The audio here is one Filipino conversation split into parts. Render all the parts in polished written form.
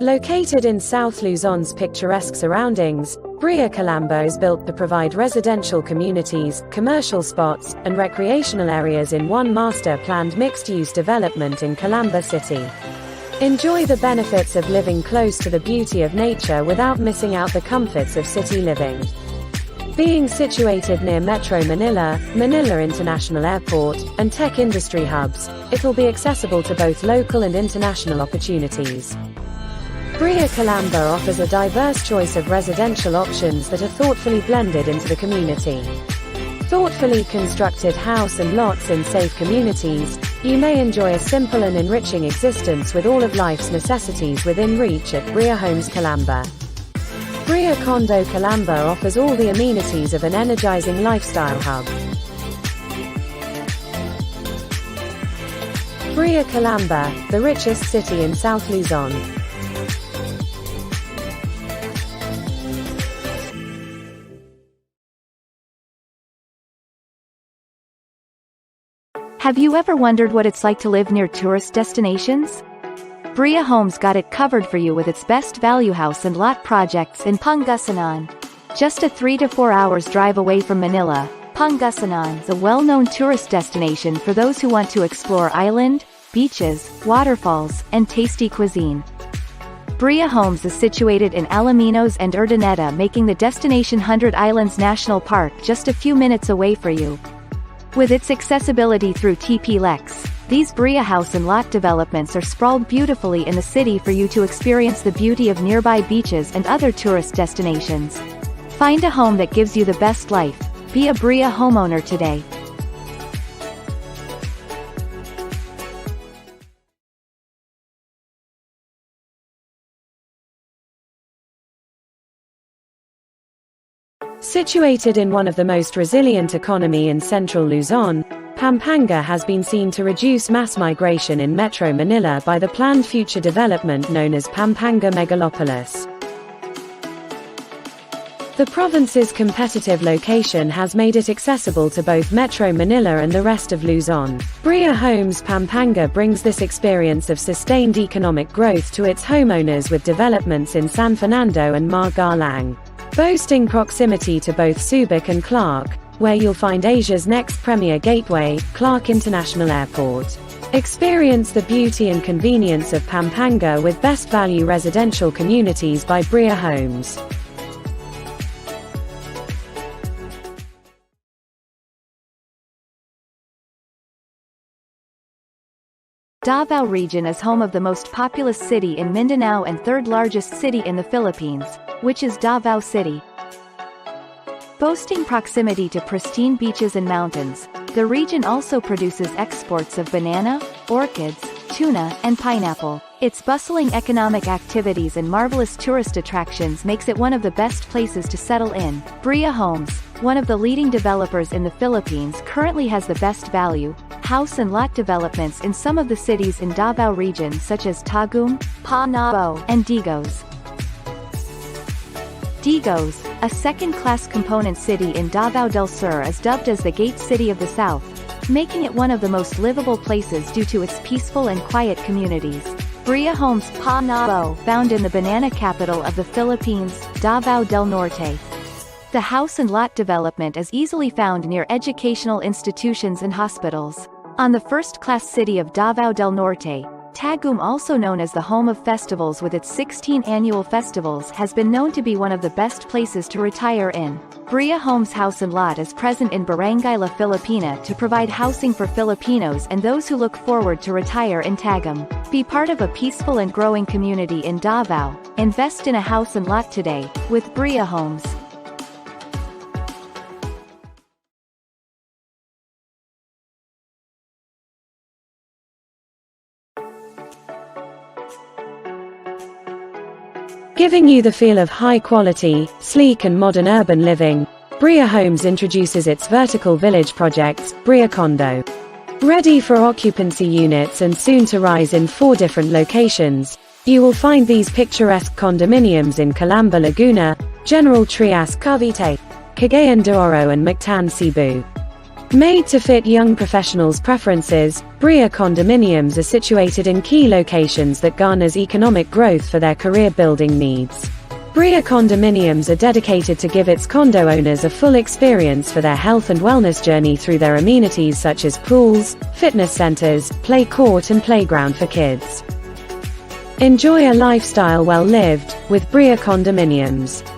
Located in South Luzon's picturesque surroundings, Bria Calamba is built to provide residential communities, commercial spots, and recreational areas in one master-planned mixed-use development in Calamba City. Enjoy the benefits of living close to the beauty of nature without missing out the comforts of city living. Being situated near Metro Manila, Manila International Airport, and tech industry hubs, it will be accessible to both local and international opportunities. Bria Calamba offers a diverse choice of residential options that are thoughtfully blended into the community. Thoughtfully constructed house and lots in safe communities, you may enjoy a simple and enriching existence with all of life's necessities within reach at Bria Homes Calamba. Bria Condo Calamba offers all the amenities of an energizing lifestyle hub. Bria Calamba, the richest city in South Luzon. Have you ever wondered what it's like to live near tourist destinations? Bria Homes got it covered for you with its best value house and lot projects in Pangasinan. Just a 3 to 4 hours drive away from Manila, Pangasinan is a well-known tourist destination for those who want to explore island, beaches, waterfalls, and tasty cuisine. Bria Homes is situated in Alaminos and Urdaneta, making the destination 100 Islands National Park just a few minutes away for you. With its accessibility through TP-Lex, these Bria house and lot developments are sprawled beautifully in the city for you to experience the beauty of nearby beaches and other tourist destinations. Find a home that gives you the best life. Be a Bria homeowner today. Situated in one of the most resilient economy in central Luzon, Pampanga has been seen to reduce mass migration in Metro Manila by the planned future development known as Pampanga Megalopolis. The province's competitive location has made it accessible to both Metro Manila and the rest of Luzon. Bria Homes Pampanga brings this experience of sustained economic growth to its homeowners with developments in San Fernando and Magalang. Boasting proximity to both Subic and Clark, where you'll find Asia's next premier gateway, Clark International Airport. Experience the beauty and convenience of Pampanga with best value residential communities by Bria Homes. Davao region is home of the most populous city in Mindanao and third largest city in the Philippines, which is Davao City. Boasting proximity to pristine beaches and mountains, the region also produces exports of banana, orchids, tuna, and pineapple. Its bustling economic activities and marvelous tourist attractions makes it one of the best places to settle in. Bria Homes, one of the leading developers in the Philippines, currently has the best value house and lot developments in some of the cities in Davao region such as Tagum, Panabo, and Digos. Digos, a second-class component city in Davao del Sur, is dubbed as the Gate City of the South, making it one of the most livable places due to its peaceful and quiet communities. Bria Homes Panabo, found in the banana capital of the Philippines, Davao del Norte. The house and lot development is easily found near educational institutions and hospitals. On the first-class city of Davao del Norte, Tagum, also known as the home of festivals with its 16 annual festivals, has been known to be one of the best places to retire in. Bria Homes House and Lot is present in Barangay La Filipina to provide housing for Filipinos and those who look forward to retire in Tagum. Be part of a peaceful and growing community in Davao. Invest in a house and lot today, with Bria Homes. Giving you the feel of high-quality, sleek and modern urban living, Bria Homes introduces its vertical village projects, Bria Condo. Ready for occupancy units and soon to rise in 4 different locations, you will find these picturesque condominiums in Calamba Laguna, General Trias Cavite, Cagayan de Oro and Mactan Cebu. Made to fit young professionals' preferences, Bria condominiums are situated in key locations that garners economic growth for their career-building needs. Bria condominiums are dedicated to give its condo owners a full experience for their health and wellness journey through their amenities such as pools, fitness centers, play court and playground for kids. Enjoy a lifestyle well lived with Bria condominiums.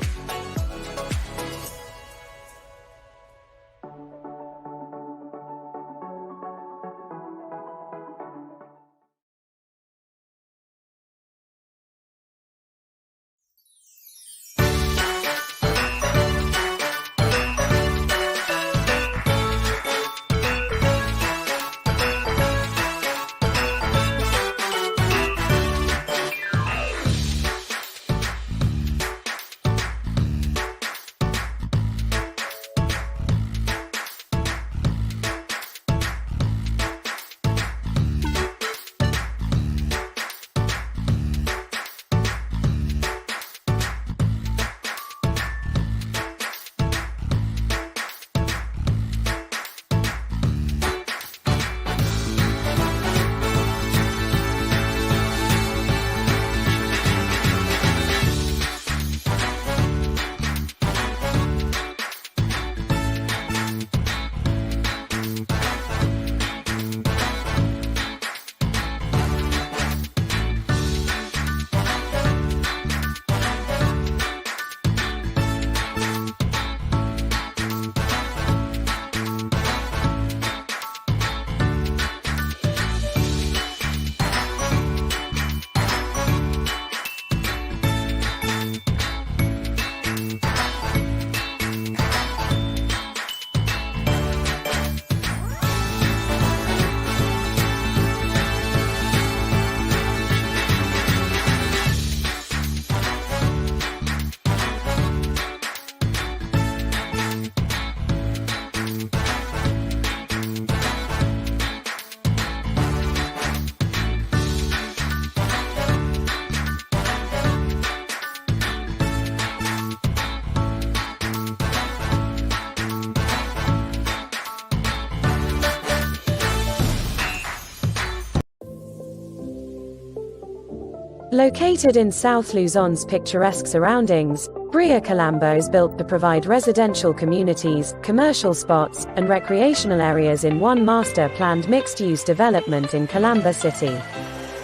Located in South Luzon's picturesque surroundings, Bria Calamba is built to provide residential communities, commercial spots, and recreational areas in one master-planned mixed-use development in Calamba City.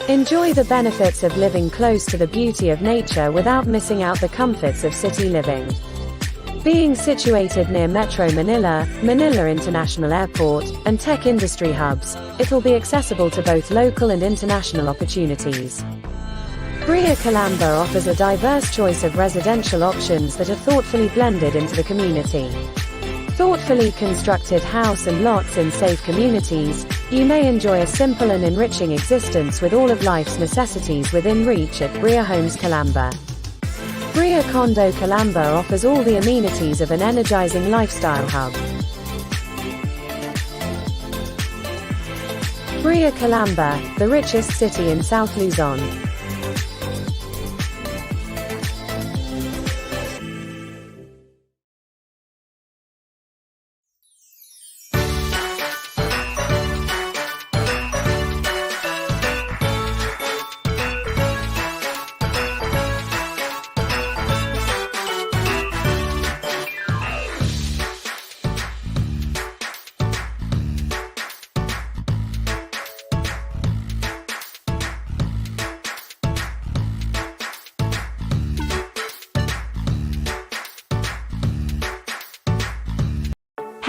Enjoy the benefits of living close to the beauty of nature without missing out the comforts of city living. Being situated near Metro Manila, Manila International Airport, and tech industry hubs, it will be accessible to both local and international opportunities. Bria Calamba offers a diverse choice of residential options that are thoughtfully blended into the community. Thoughtfully constructed house and lots in safe communities, you may enjoy a simple and enriching existence with all of life's necessities within reach at Bria Homes Calamba. Bria Condo Calamba offers all the amenities of an energizing lifestyle hub. Bria Calamba, the richest city in South Luzon.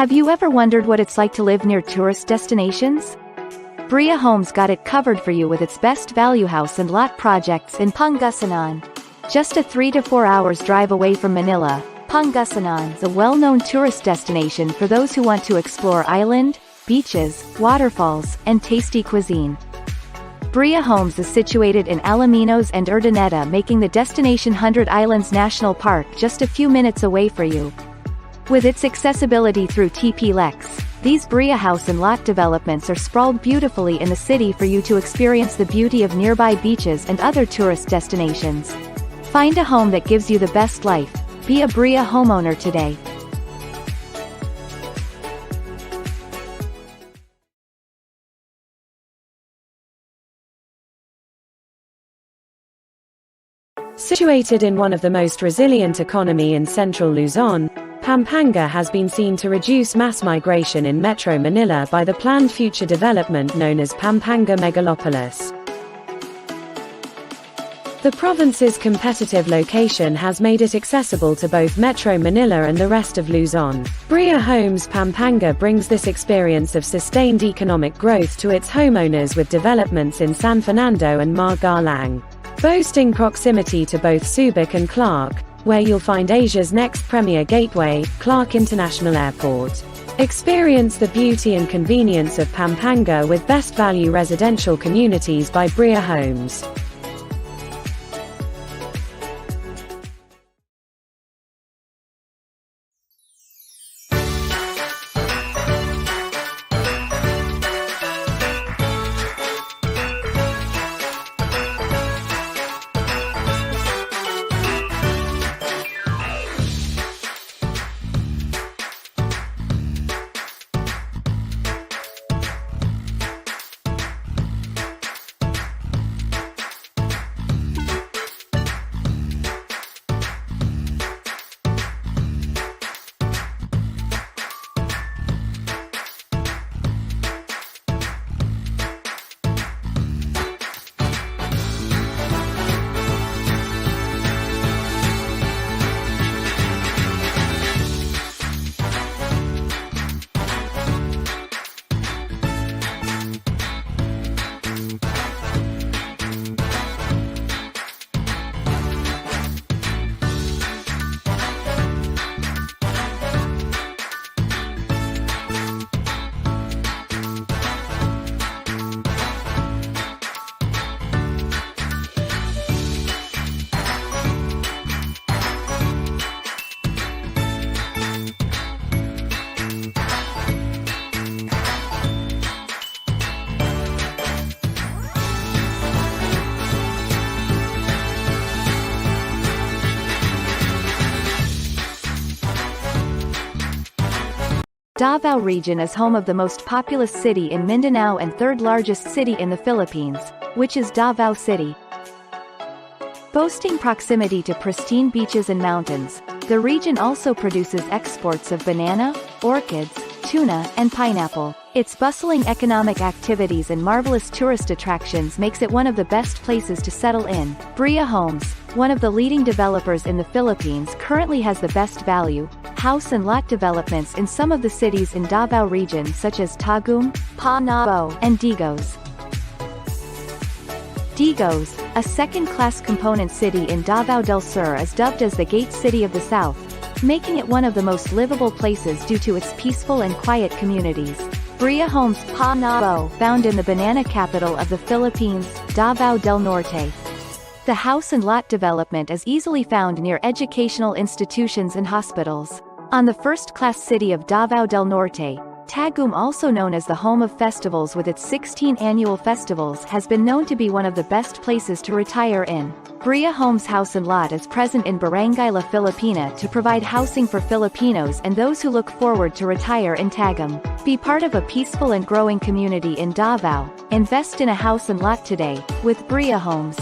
Have you ever wondered what it's like to live near tourist destinations? Bria Homes got it covered for you with its best value house and lot projects in Pangasinan. Just a 3 to 4 hours drive away from Manila, Pangasinan is a well-known tourist destination for those who want to explore island, beaches, waterfalls, and tasty cuisine. Bria Homes is situated in Alaminos and Urdaneta, making the destination 100 Islands National Park just a few minutes away for you. With its accessibility through TP-Lex, these Bria house and lot developments are sprawled beautifully in the city for you to experience the beauty of nearby beaches and other tourist destinations. Find a home that gives you the best life. Be a Bria homeowner today. Situated in one of the most resilient economy in central Luzon, Pampanga has been seen to reduce mass migration in Metro Manila by the planned future development known as Pampanga Megalopolis. The province's competitive location has made it accessible to both Metro Manila and the rest of Luzon. Bria Homes Pampanga brings this experience of sustained economic growth to its homeowners with developments in San Fernando and Magalang. Boasting proximity to both Subic and Clark, where you'll find Asia's next premier gateway, Clark International Airport. Experience the beauty and convenience of Pampanga with best value residential communities by Bria Homes. Davao region is home of the most populous city in Mindanao and third largest city in the Philippines, which is Davao City. Boasting proximity to pristine beaches and mountains, the region also produces exports of banana, orchids, tuna, and pineapple. Its bustling economic activities and marvelous tourist attractions makes it one of the best places to settle in. Bria Homes, one of the leading developers in the Philippines, currently has the best value house and lot developments in some of the cities in Davao region such as Tagum, Panabo, and Digos. Digos, a second-class component city in Davao del Sur, is dubbed as the Gate City of the South, making it one of the most livable places due to its peaceful and quiet communities. Bria Homes Panabo, found in the banana capital of the Philippines, Davao del Norte. The house and lot development is easily found near educational institutions and hospitals. On the first-class city of Davao del Norte, Tagum, also known as the home of festivals with its 16 annual festivals, has been known to be one of the best places to retire in. Bria Homes House and Lot is present in Barangay La Filipina to provide housing for Filipinos and those who look forward to retire in Tagum. Be part of a peaceful and growing community in Davao. Invest in a house and lot today, with Bria Homes.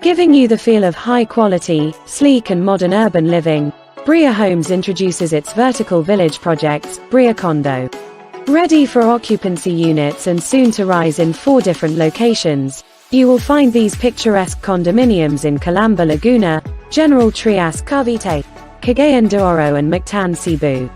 Giving you the feel of high-quality, sleek and modern urban living, Bria Homes introduces its vertical village projects, Bria Condo. Ready for occupancy units and soon to rise in 4 different locations, you will find these picturesque condominiums in Calamba, Laguna, General Trias, Cavite, Cagayan de Oro and Mactan, Cebu.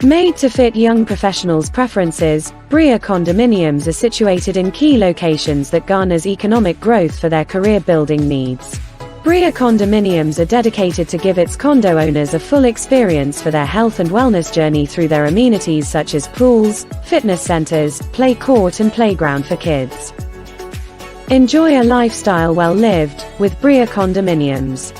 Made to fit young professionals' preferences, Bria condominiums are situated in key locations that garners economic growth for their career-building needs. Bria condominiums are dedicated to give its condo owners a full experience for their health and wellness journey through their amenities such as pools, fitness centers, play court and playground for kids. Enjoy a lifestyle well lived, with Bria condominiums.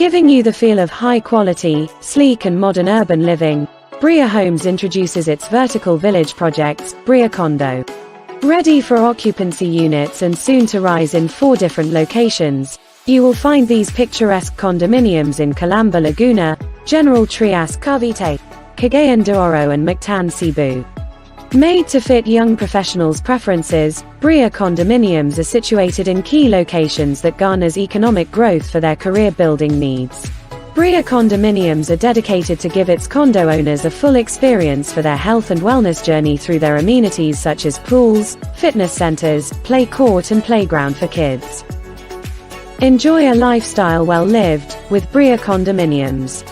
Giving you the feel of high quality, sleek and modern urban living, Bria Homes introduces its vertical village projects, Bria Condo. Ready for occupancy units and soon to rise in 4 different locations, you will find these picturesque condominiums in Calamba Laguna, General Trias Cavite, Cagayan de Oro and Mactan Cebu. Made to fit young professionals' preferences, Bria condominiums are situated in key locations that garners economic growth for their career-building needs. Bria condominiums are dedicated to give its condo owners a full experience for their health and wellness journey through their amenities such as pools, fitness centers, play court and playground for kids. Enjoy a lifestyle well lived with Bria condominiums.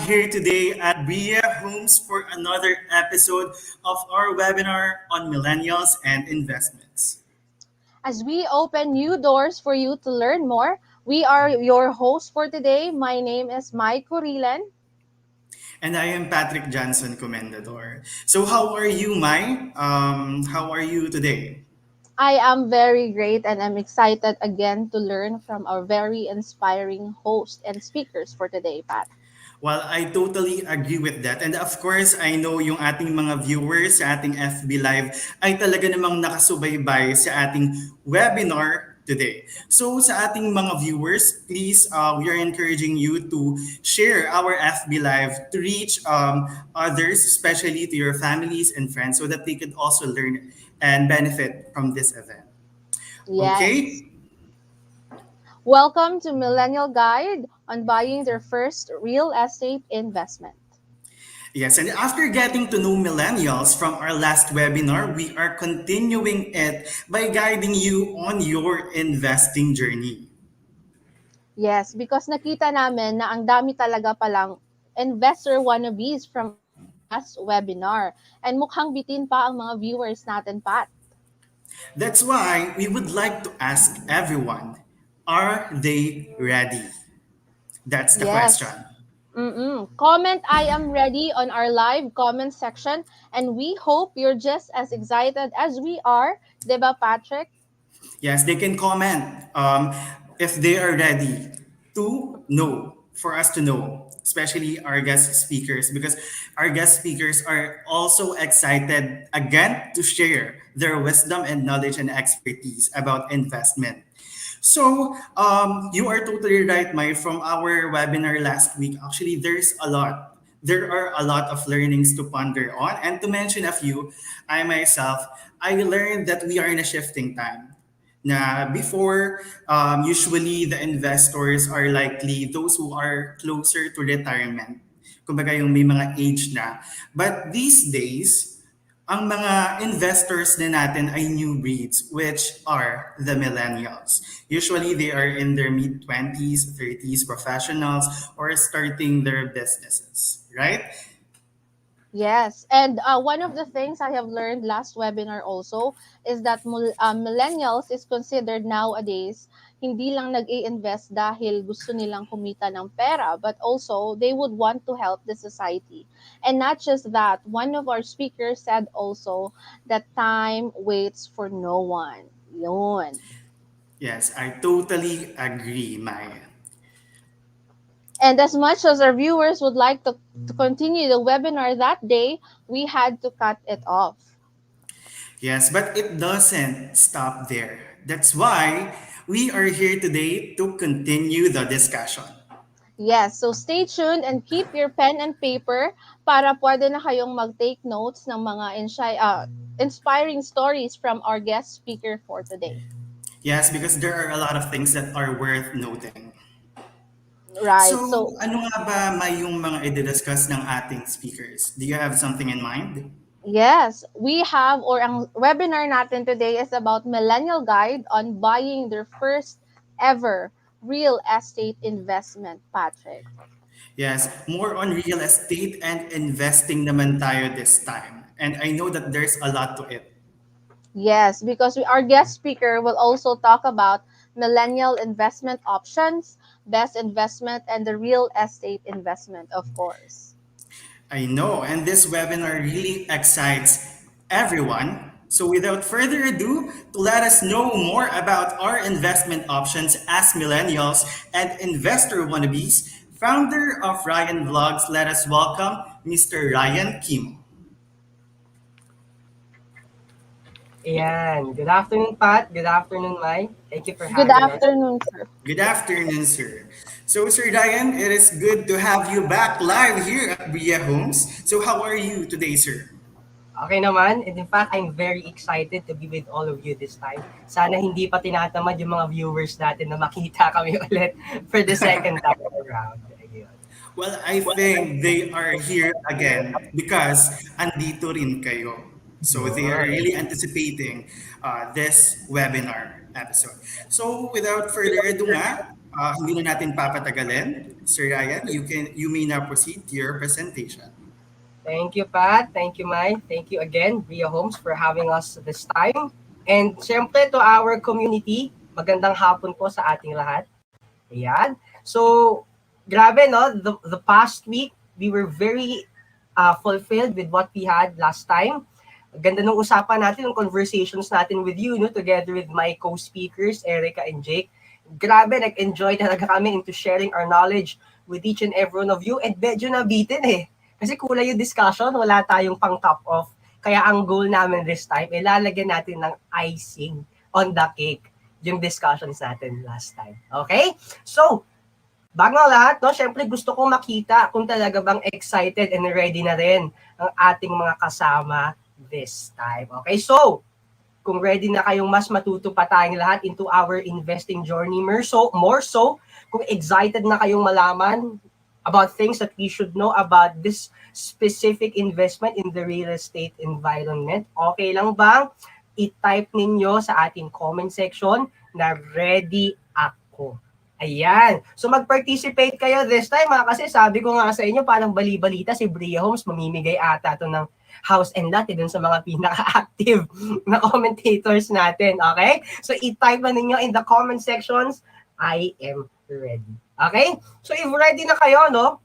Here today at Bria Homes for another episode of our webinar on millennials and investments. As we open new doors for you to learn more, we are your hosts for today. My name is Mai Corilan. And I am Patrick Johnson Comendador. So how are you, Mai? How are you today? I am very great and I'm excited again to learn from our very inspiring host and speakers for today, Pat. Well, I totally agree with that. And of course, I know yung ating mga viewers sa ating FB Live ay talaga namang nakasubaybay sa ating webinar today. So sa ating mga viewers, please, we are encouraging you to share our FB Live to reach others, especially to your families and friends, so that they could also learn and benefit from this event. Yes. Okay? Welcome to Millennial Guide on buying their first real estate investment. Yes, and after getting to know millennials from our last webinar, we are continuing it by guiding you on your investing journey. Yes, because nakita namin na ang dami talaga palang investor wannabes from our last webinar. And mukhang bitin pa ang mga viewers natin, Pat. That's why we would like to ask everyone, are they ready? That's the question. Yes. Comment I am ready on our live comment section and we hope you're just as excited as we are, 'di ba, Patrick? Yes, they can comment if they are ready to know, for us to know, especially our guest speakers, because our guest speakers are also excited again to share their wisdom and knowledge and expertise about investment. So, you are totally right, Mai. From our webinar last week, actually, there's a lot. There are a lot of learnings to ponder on. And to mention a few, I myself, I learned that we are in a shifting time. Na before, usually the investors are likely those who are closer to retirement. Kumbaga yung may mga age na. But these days, ang mga investors na natin ay new breeds, which are the millennials. Usually, they are in their mid-20s, 30s, professionals, or starting their businesses, right? Yes, and one of the things I have learned last webinar also is that millennials is considered nowadays hindi lang nag-i-invest dahil gusto nilang kumita ng pera, but also they would want to help the society. And not just that, one of our speakers said also that time waits for no one. Yun. Yes, I totally agree, Maya. And as much as our viewers would like to continue the webinar that day, we had to cut it off. Yes, but it doesn't stop there. That's why we are here today to continue the discussion. Yes, so stay tuned and keep your pen and paper para pwede na kayong mag-take notes ng mga inspiring stories from our guest speaker for today. Yes, because there are a lot of things that are worth noting. Right, So, so ano nga ba may yung mga i-discuss ng ating speakers? Do you have something in mind? yes, we have or ang webinar natin today is about Millennial Guide on buying their first ever real estate investment, Patrick. Yes, more on real estate and investing naman tayo this time. And I know that there's a lot to it. Yes, because our guest speaker will also talk about millennial investment options, best investment, and the real estate investment, of course. I know, and this webinar really excites everyone. So, without further ado, to let us know more about our investment options as millennials and investor wannabes, founder of Ryan Vlogs, let us welcome Mr. Ryan Kim. Ayan. Good afternoon, Pat. Good afternoon, Mai. Thank you for Good having us. afternoon, sir. Good afternoon, sir. So, Sir Ryan, it is good to have you back live here at Bria Homes. So, how are you today, sir? Okay naman. And in fact, I'm very excited to be with all of you this time. Sana hindi pa tinatamad yung mga viewers natin na makita kami ulit for the second time around. Ayun. Well, I think they are here again because andito rin kayo. So they are Yun. really anticipating this webinar episode. So without further ado nga, hindi na natin papatagalin. Sir Ryan, you may now proceed to your presentation. Thank you, Pat. Thank you, Mai. Thank you again, Bria Homes, for having us this time. And syempre to our community, magandang hapon po sa ating lahat. Ayan. So, grabe, no? The past week, we were very fulfilled with what we had last time. Ganda nung usapan natin, yung conversations natin with you, no? Together with my co-speakers, Erica and Jake. Grabe, nag-enjoy talaga kami into sharing our knowledge with each and every one of you. And medyo nabitin eh. Kasi kulay yung discussion, wala tayong pang top off. Kaya ang goal namin this time, lalagyan natin ng icing on the cake yung discussions natin last time. Okay? So, bago ang lahat, no, syempre gusto kong makita kung talaga bang excited and ready na rin ang ating mga kasama this time. Okay? So, kung ready na kayong mas matuto pa tayong lahat into our investing journey, more so, kung excited na kayong malaman about things that we should know about this specific investment in the real estate environment, okay lang bang i-type ninyo sa ating comment section na ready ako. Ayan. So mag-participate kayo this time kasi sabi ko nga sa inyo parang bali-balita si Bria Homes mamimigay ata to ng house and lot dun sa mga pinaka-active na commentators natin. Okay? So i-type na ninyo in the comment sections, I am ready. Okay? So if ready na kayo, no?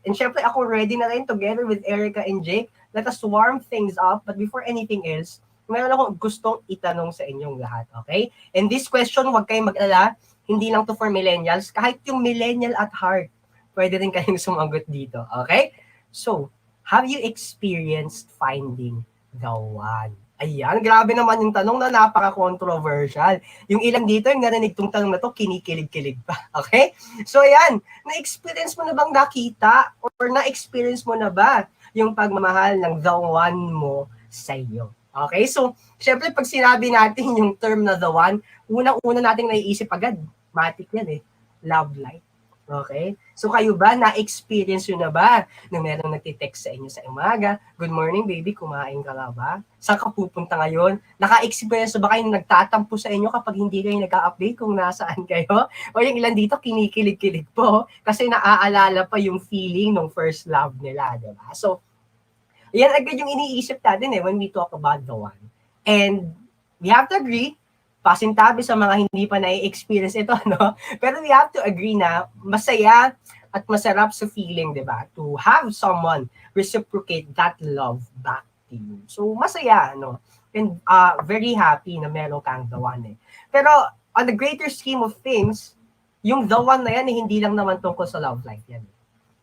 And syempre ako ready na rin together with Erica and Jake. Let us warm things up. But before anything else, meron akong gustong itanong sa inyong lahat. Okay? And this question, huwag kayong mag-alala. Hindi lang to for millennials. Kahit yung millennial at heart, pwede rin kayong sumagot dito. Okay? So, have you experienced finding the one? Ayan, grabe naman yung tanong na napaka-controversial. Yung ilang dito, yung narinig tong tanong na to, kinikilig-kilig pa. Okay? So ayan, na-experience mo na bang nakita or na-experience mo na ba yung pagmamahal ng the one mo sa iyo? Okay? So, syempre pag sinabi natin yung term na the one, unang-una nating naiisip agad, matik yan eh, love life. Okay? So kayo ba, na-experience yun na ba na merong nagtitext sa inyo sa umaga? Good morning, baby, kumain ka na ba? Saan ka pupunta ngayon? Naka-experience na ba kayo nagtatampo sa inyo kapag hindi kayo nag-update kung nasaan kayo? O yung ilan dito, kinikilig-kilig po kasi naaalala pa yung feeling ng first love nila, di ba? So, yan agad yung iniisip natin when we talk about the one. And we have to agree, pasintabi sa mga hindi pa na-experience ito, no? Pero we have to agree na masaya at masarap sa feeling, di ba? To have someone reciprocate that love back to you. So, masaya, no? And very happy na meron kang the one, eh. Pero, on the greater scheme of things, yung the one na yan, hindi lang naman tungkol sa love life yan.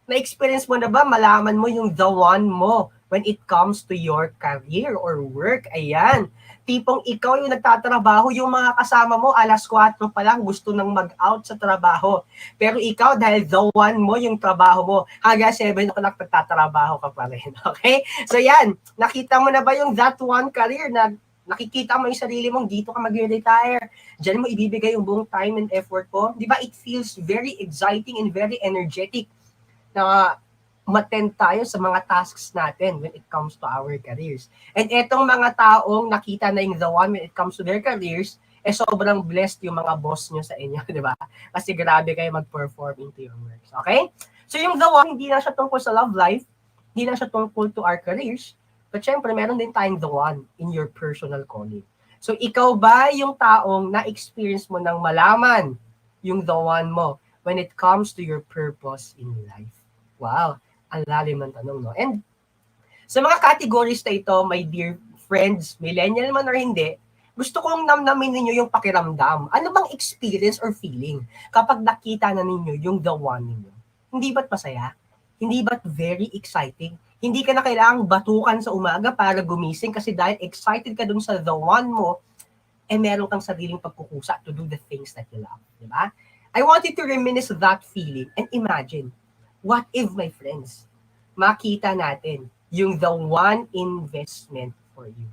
Na-experience mo na ba, malaman mo yung the one mo when it comes to your career or work? Ayan. Tipong ikaw yung nagtatrabaho, yung mga kasama mo, 4:00 pa lang gusto nang mag-out sa trabaho. Pero ikaw, dahil the one mo yung trabaho mo, hanggang 7 o'clock nagtatrabaho ka pa rin. Okay? So yan, nakita mo na ba yung that one career na nakikita mo yung sarili mong dito ka mag-retire, diyan mo ibibigay yung buong time and effort ko? Di ba it feels very exciting and very energetic na ma-attend tayo sa mga tasks natin when it comes to our careers. And etong mga taong nakita na yung the one when it comes to their careers, sobrang blessed yung mga boss nyo sa inyo, di ba? Kasi grabe kayo mag-perform into your works. Okay? So yung the one, hindi na siya tungkol sa love life, hindi na siya tungkol to our careers, but syempre, meron din tayong the one in your personal calling. So, ikaw ba yung taong na-experience mo nang malaman yung the one mo when it comes to your purpose in life? Wow, ang lalim ng tanong, no? And sa mga categories na ito, my dear friends, millennial man or hindi, gusto kong namnamin ninyo yung pakiramdam. Ano bang experience or feeling kapag nakita na ninyo yung the one ninyo? Hindi ba't masaya? Hindi ba't very exciting? Hindi ka na kailangang batukan sa umaga para gumising kasi dahil excited ka dun sa the one mo, meron kang sariling pagkukusa to do the things that you love. Diba? I want you to reminisce that feeling and imagine, what if, my friends, makita natin yung the one investment for you?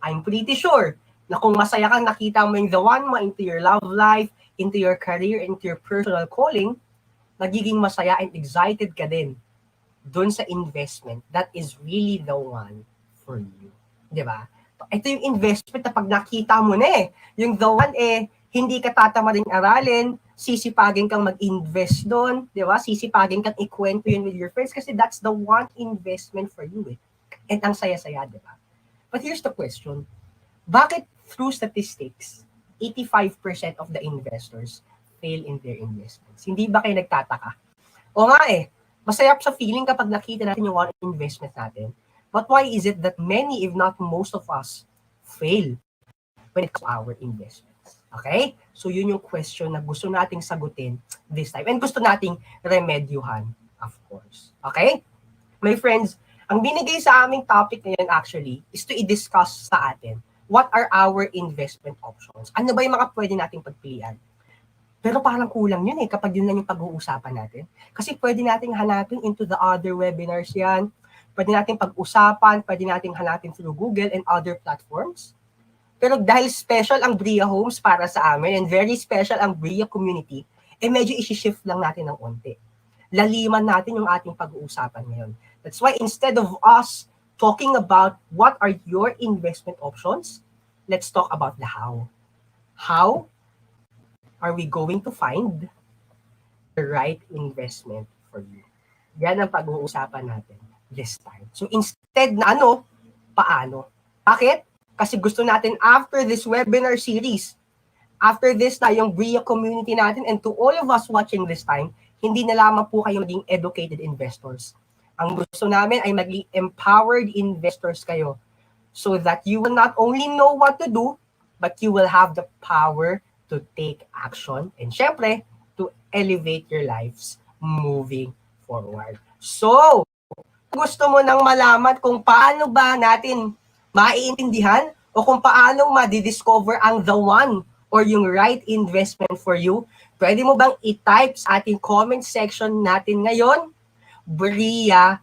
I'm pretty sure na kung masaya kang nakita mo yung the one mo into your love life, into your career, into your personal calling, nagiging masaya and excited ka din doon sa investment that is really the one for you. Di ba? Ito yung investment na pag nakita mo na yung the one hindi ka tatama rin aralin, sisipagin kang mag-invest doon, di ba? Sisipagin kang ikwento yun with your friends kasi that's the one investment for you. And ang saya-saya, di ba? But here's the question. Bakit through statistics, 85% of the investors fail in their investments? Hindi ba kayo nagtataka? O nga masaya sa feeling kapag nakita natin yung one investment natin. But why is it that many, if not most of us, fail when it comes to our investments? Okay? So yun yung question na gusto nating sagutin this time. And gusto nating remedyuhan, of course. Okay? My friends, ang binigay sa aming topic ngayon actually is to i-discuss sa atin what are our investment options. Ano ba yung mga pwede nating pagpilian? Pero parang kulang yun kapag yun lang yung pag-uusapan natin. Kasi pwede nating hanapin into the other webinars yan. Pwede nating pag-usapan, pwede nating hanapin through Google and other platforms. Pero dahil special ang Bria Homes para sa amin and very special ang Bria community, medyo isi-shift lang natin ng onti. Laliman natin yung ating pag-uusapan ngayon. That's why instead of us talking about what are your investment options, let's talk about the how. How are we going to find the right investment for you? Yan ang pag-uusapan natin this time. So instead na paano? Bakit? Kasi gusto natin after this webinar series, after this na yung Bria community natin and to all of us watching this time, hindi na lamang po kayo maging educated investors. Ang gusto namin ay maging empowered investors kayo so that you will not only know what to do, but you will have the power to take action and syempre, to elevate your lives moving forward. So, gusto mo nang malaman kung paano ba natin maiintindihan o kung paano ma-discover ang the one or yung right investment for you, pwede mo bang i-type sa ating comment section natin ngayon, Bria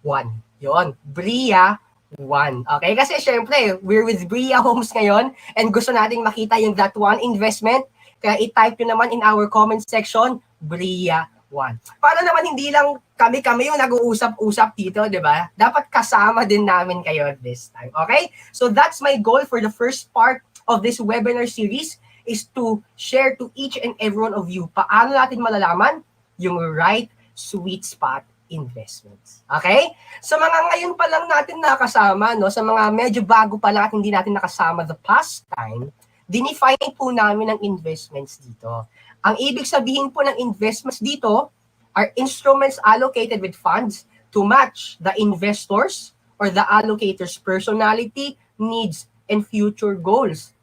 1. Yon, Bria 1. Okay? Kasi syempre, we're with Bria Homes ngayon and gusto nating makita yung that one investment. Kaya i-type nyo naman in our comment section, Bria 1. Para naman hindi lang kami yung nag-uusap-usap dito, di ba? Dapat kasama din namin kayo this time. Okay? So that's my goal for the first part of this webinar series is to share to each and every one of you paano natin malalaman yung right sweet spot investments. Okay? Sa mga ngayon pa lang natin nakasama, sa mga medyo bago pa lang at hindi natin nakasama the past time, dinefine po namin ang investments dito. Ang ibig sabihin po ng investments dito are instruments allocated with funds to match the investors or the allocator's personality, needs, and future goals.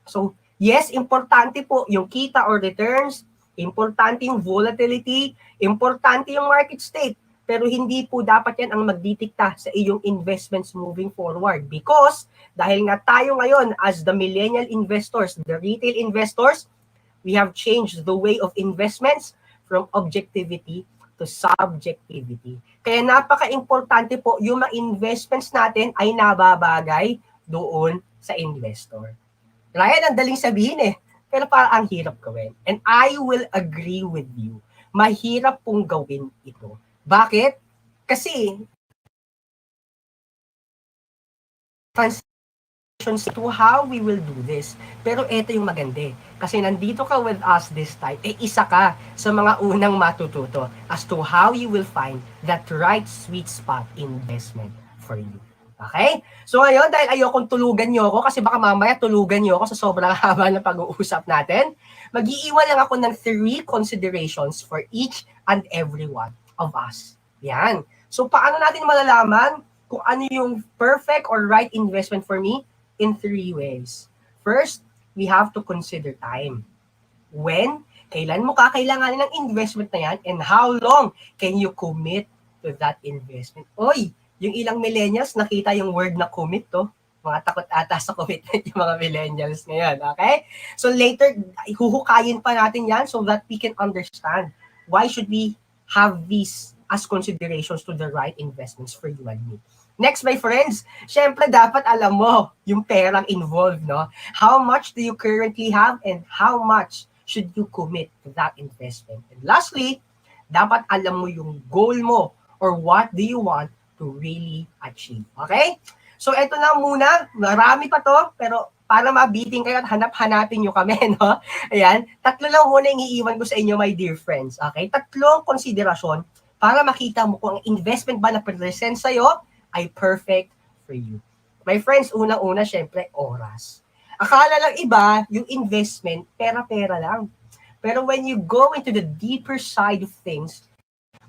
So, yes, importante po yung kita or returns, importante yung volatility, importante yung market state. pero hindi po dapat yan ang magdidikta sa iyong investments moving forward. Because dahil nga tayo ngayon as the millennial investors, the retail investors, we have changed the way of investments from objectivity to subjectivity. Kaya napaka-importante po yung mga investments natin ay nababagay doon sa investor. Ryan, ang daling sabihin pero parang ang hirap gawin. And I will agree with you. Mahirap pong gawin ito. Bakit? Kasi transitions to how we will do this. Pero ito yung maganda kasi nandito ka with us this time, isa ka sa mga unang matututo as to how you will find that right sweet spot investment for you. Okay? So ngayon, dahil ayokong tulugan nyo ako, kasi baka mamaya tulugan nyo ako sa sobrang haba ng pag-uusap natin, mag-iiwan lang ako ng 3 considerations for each and every one of us. Yan. So paano natin malalaman kung ano yung perfect or right investment for me? In 3 ways. First, we have to consider time. When, kailan mo kakailanganin ng investment na yan, and how long can you commit to that investment? Oy, yung ilang millennials, nakita yung word na commit to. Mga takot ata sa commitment yung mga millennials ngayon, okay? So later, huhukayin pa natin yan so that we can understand why should we have these as considerations to the right investments for you and me. Next, my friends, syempre dapat alam mo yung perang involved, no? How much do you currently have and how much should you commit to that investment? And lastly, dapat alam mo yung goal mo or what do you want to really achieve. Okay? So, eto na muna. Marami pa to, pero para mabiting kayo at hanap-hanapin nyo kami, no? Ayan. 3 lang muna yung iiwan ko sa inyo, my dear friends. Okay? 3 konsiderasyon para makita mo kung ang investment ba na present sa'yo ay perfect for you. My friends, unang-una, syempre, oras. Akala lang iba, yung investment, pera-pera lang. Pero when you go into the deeper side of things,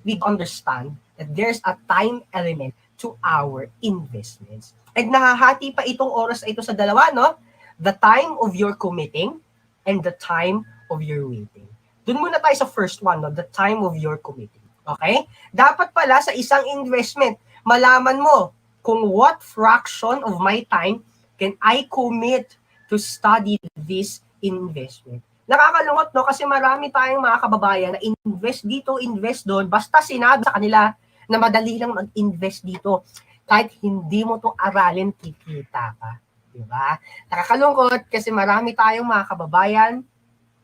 we understand that there's a time element to our investments. And nahahati pa itong oras ito sa dalawa, no? The time of your committing and the time of your waiting. Doon muna tayo sa first one, no? The time of your committing. Okay? Dapat pala sa isang investment, malaman mo kung what fraction of my time can I commit to study this investment. Nakakalungkot, no? Kasi marami tayong mga kababayan na invest dito, invest doon, basta sinabi sa kanila na madali lang mag-invest dito. Kahit hindi mo to aralin, kikita ka. Diba? Nakakalungkot kasi marami tayong mga kababayan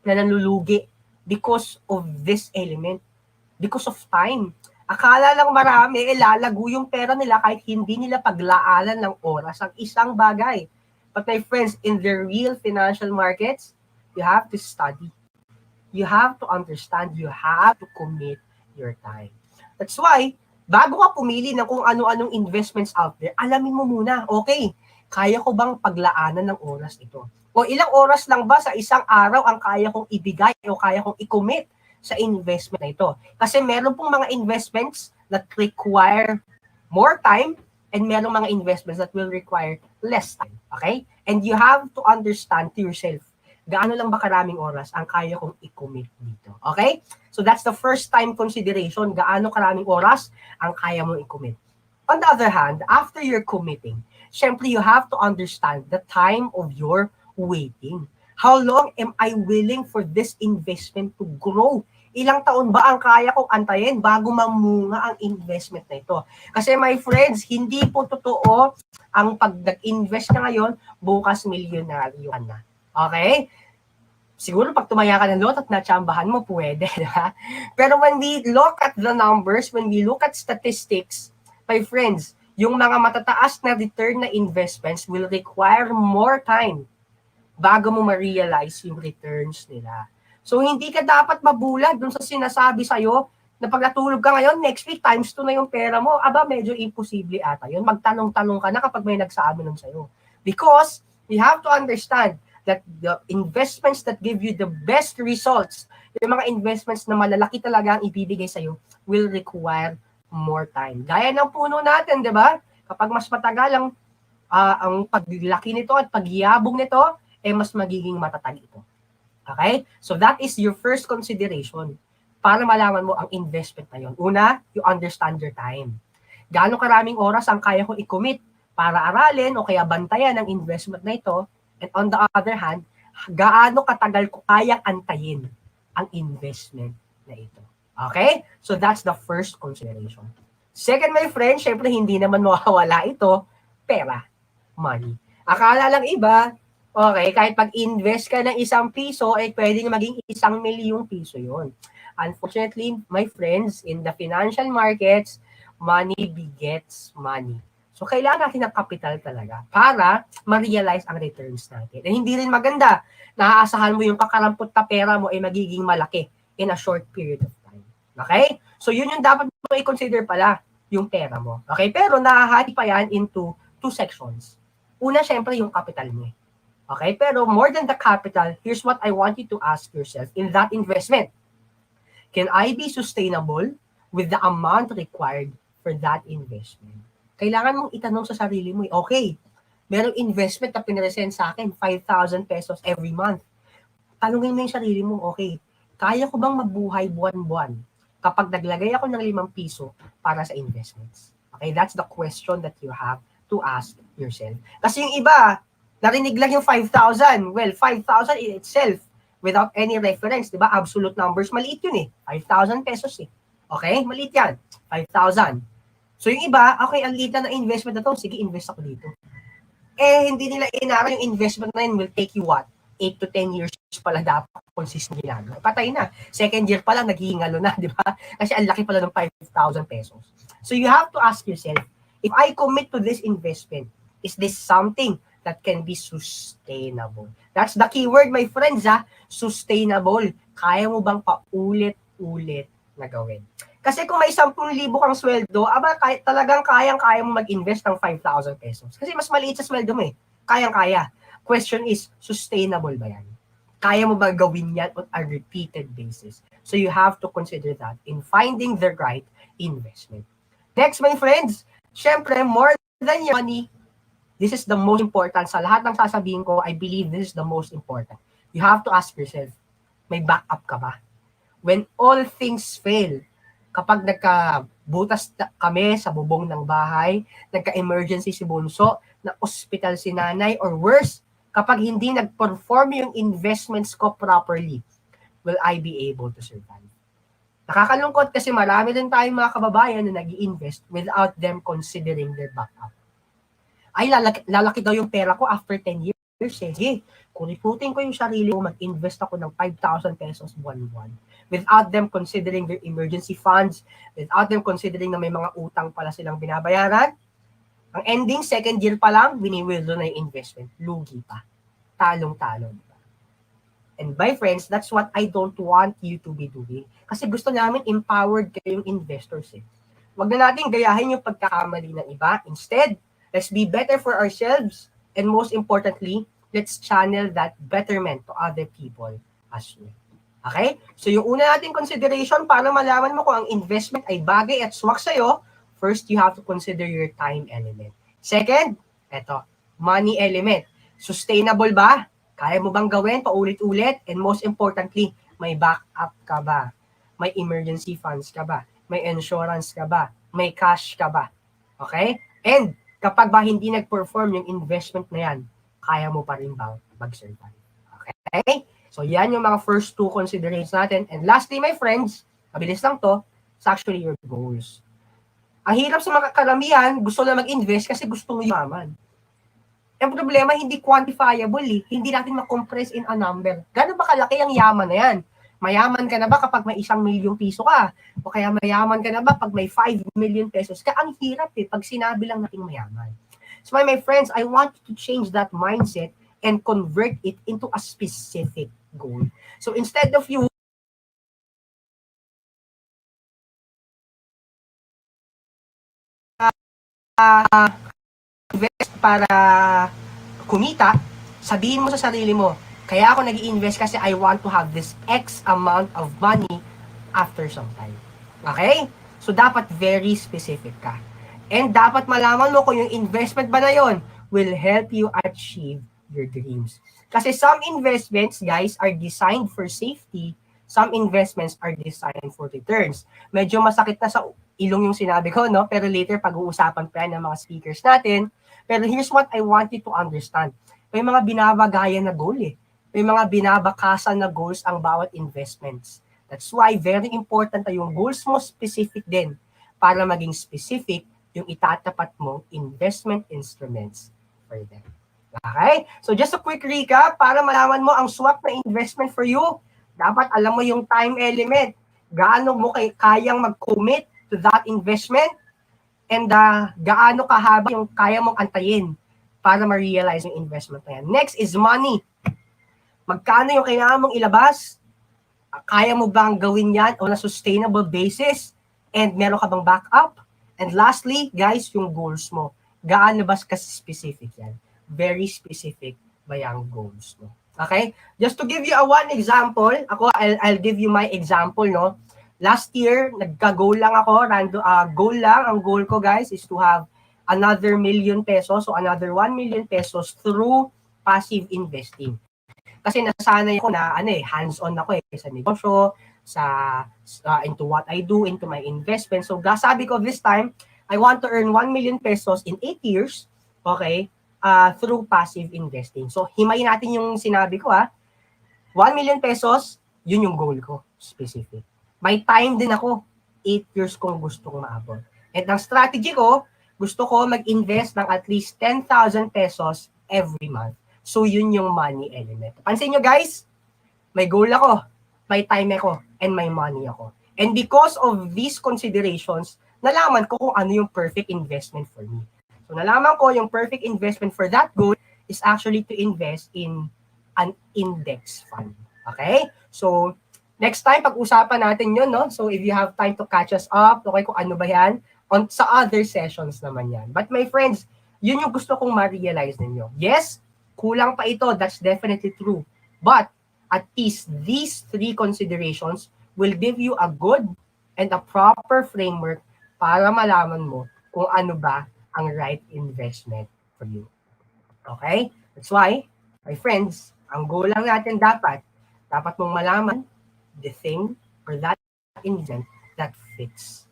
na nanlulugi because of this element, because of time. Akala lang marami, lalago yung pera nila kahit hindi nila paglaanan ng oras ang isang bagay. But my friends, in the real financial markets, you have to study. You have to understand. You have to commit your time. That's why, bago ka pumili ng kung ano-anong investments out there, alamin mo muna, okay, kaya ko bang paglaanan ng oras ito? O ilang oras lang ba sa isang araw ang kaya kong ibigay o kaya kong i-commit sa investment na ito? Kasi meron pong mga investments that require more time and meron mga investments that will require less time. Okay? And you have to understand to yourself, gaano lang ba karaming oras ang kaya kong i-commit dito? Okay? So that's the first time consideration, gaano karaming oras ang kaya mong i-commit. On the other hand, after you're committing, syempre you have to understand the time of your waiting. How long am I willing for this investment to grow? Ilang taon ba ang kaya kong antayin bago mamunga ang investment na ito? Kasi my friends, hindi po totoo ang pag nag-invest ka ngayon, bukas milyonaryo ka na. Okay? Siguro pag tumaya ka ng lot at natsambahan mo, pwede. Diba? Pero when we look at the numbers, when we look at statistics, my friends, yung mga matataas na return na investments will require more time bago mo ma-realize yung returns nila. So, hindi ka dapat mabulag dun sa sinasabi sa'yo na pag natulog ka ngayon, next week, times 2 na yung pera mo. Aba, medyo imposible ata yun. Magtanong-tanong ka na kapag may nagsabi nun sa'yo. Because you have to understand that the investments that give you the best results, yung mga investments na malalaki talaga ang ibibigay sa'yo, will require more time. Gaya ng puno natin, di ba? Kapag mas matagal ang paglaki nito at pagyabong nito, mas magiging matatag ito. Okay? So that is your first consideration. para malaman mo ang investment na yun. Una, you understand your time. Gaano karaming oras ang kaya kong i-commit para aralin o kaya bantayan ang investment na ito. And on the other hand, gaano katagal ko kayang antayin ang investment na ito. Okay? So that's the first consideration. Second, my friend, syempre hindi naman mawawala ito, pera, money. Akala lang iba, okay, kahit pag-invest ka ng ₱1, eh pwedeng maging ₱1,000,000 yon. Unfortunately, my friends, in the financial markets, money begets money. So, kailangan natin ng capital talaga para ma-realize ang returns natin. And hindi rin maganda na aasahan mo yung kakarampot na pera mo ay magiging malaki in a short period of time. Okay? So, yun yung dapat mo i-consider pala, yung pera mo. Okay? Pero nahahati pa yan into 2 sections. Una, syempre, yung capital mo. Okay? Pero more than the capital, here's what I want you to ask yourself in that investment. Can I be sustainable with the amount required for that investment? Kailangan mong itanong sa sarili mo, okay, merong investment na pinresent sa akin, ₱5,000 every month. Tanungin mo yung sarili mo, okay, kaya ko bang mabuhay buwan-buwan kapag naglagay ako ng ₱5 para sa investments? Okay, that's the question that you have to ask yourself. Kasi yung iba, narinig lang yung 5,000. Well, 5,000 in itself, without any reference, di ba? Absolute numbers, maliit yun eh. ₱5,000 eh. Okay? Maliit yan. 5,000. So yung iba, okay, ang liit na investment na to, sige, invest ako dito. Eh, hindi nila inaral yung investment na yun will take you what? 8 to 10 years pala dapat consistent ginagawa. Patay na. Second year pa lang, naghihingalo na, di ba? Kasi ang laki pala ng ₱5,000. So you have to ask yourself, if I commit to this investment, is this something that can be sustainable? That's the key word, my friends, ha? Sustainable. Kaya mo bang paulit-ulit na gawin? Kasi kung may 10,000 kang sweldo, talagang kayang-kaya mo mag-invest ng ₱5,000. Kasi mas maliit sa sweldo mo eh. Kayang-kaya. Question is, sustainable ba yan? Kaya mo ba gawin yan on a repeated basis? So you have to consider that in finding the right investment. Next, my friends, syempre, more than your money, this is the most important. Sa lahat ng sasabihin ko, I believe this is the most important. You have to ask yourself, may backup ka ba? When all things fail, kapag nagkabutas kami sa bubong ng bahay, nagka-emergency si bunso, na-hospital si nanay, or worse, kapag hindi nag-perform yung investments ko properly, will I be able to survive? Nakakalungkot kasi marami din tayong mga kababayan na nag-i-invest without them considering their backup. Ay, lalaki daw yung pera ko after 10 years. Sige, kuriputin ko yung sarili ko, mag-invest ako ng ₱5,000 buwan-buwan. Without them considering their emergency funds, without them considering na may mga utang pala silang binabayaran, ang ending, second year pa lang, wini-withdraw na yung investment. Lugi pa. Talong-talong. And my friends, that's what I don't want you to be doing. Kasi gusto namin empowered kayong investors eh. Huwag na natin gayahin yung pagkakamali ng iba. Instead, let's be better for ourselves. And most importantly, let's channel that betterment to other people as well. Okay? So yung una nating consideration para malaman mo kung ang investment ay bagay at swak sa'yo, first, you have to consider your time element. Second, eto, money element. Sustainable ba? Kaya mo bang gawin paulit-ulit? And most importantly, may backup ka ba? May emergency funds ka ba? May insurance ka ba? May cash ka ba? Okay? And kapag ba hindi nag-perform yung investment na yan, kaya mo pa rin ba mag-survive? Okay? So yan yung mga first 2 considerations natin. And lastly, my friends, mabilis lang to, it's actually your goals. Ang hirap sa mga karamihan, gusto na mag-invest kasi gusto mo yumaman. Ang problema, hindi quantifiable eh. Hindi natin ma-compress in a number. Gano'n ba kalaki ang yaman na yan? Mayaman ka na ba kapag may ₱1,000,000 ka? O kaya mayaman ka na ba pag may ₱5,000,000 ka? Ang hirap eh, pag sinabi lang natin mayaman. So my friends, I want you to change that mindset and convert it into a specific goal. So instead of you invest para kumita, sabihin mo sa sarili mo, kaya ako nag-i-invest kasi I want to have this X amount of money after some time. Okay? So dapat very specific ka. And dapat malaman mo kung yung investment ba na yon will help you achieve your dreams. Kasi some investments, guys, are designed for safety, some investments are designed for returns. Medyo masakit na sa ilong yung sinabi ko, no? Pero later, pag-uusapan pa yan ng mga speakers natin. Pero here's what I want you to understand. May mga binabagayan na goal eh. May mga binabakasan na goals ang bawat investments. That's why very important na yung goals mo specific din para maging specific yung itatapat mong investment instruments for them. Okay? So just a quick recap para malaman mo ang swak na investment for you. Dapat alam mo yung time element. Gaano mo kayang mag-commit to that investment and gaano kahaba yung kaya mong antayin para ma-realize yung investment na yan. Next is money. Magkano yung kailangan mong ilabas? Kaya mo bang gawin yan on a sustainable basis? And meron ka bang backup? And lastly, guys, yung goals mo. Gaano ba kasi specific yan? Very specific ba yung goals mo? Okay? Just to give you one example, I'll give you my example, no? Last year, nagka-goal lang ako. Goal lang. Ang goal ko, guys, is to have another million pesos, so another 1 million pesos through passive investing. Kasi nasanay ako na hands-on ako sa negosyo, into what I do, into my investment. So sabi ko this time, I want to earn 1 million pesos in 8 years, okay, through passive investing. So himayin natin yung sinabi ko 1 million pesos, yun yung goal ko, specific. May time din ako, 8 years kong gustong maabot. At ang strategy ko, gusto ko mag-invest ng at least 10,000 pesos every month. So, yun yung money element. Pansin nyo guys, may goal ako, may time ako, and may money ako. And because of these considerations, nalaman ko kung ano yung perfect investment for me. So, nalaman ko yung perfect investment for that goal is actually to invest in an index fund. Okay? So, next time, pag-usapan natin yun, no? So, if you have time to catch us up, okay, kung ano ba yan, sa other sessions naman yan. But my friends, yun yung gusto kong ma-realize ninyo. Yes, kulang pa ito. That's definitely true. But at least these 3 considerations will give you a good and a proper framework para malaman mo kung ano ba ang right investment for you. Okay? That's why, my friends, ang goal lang natin dapat mong malaman the thing or that investment that fits.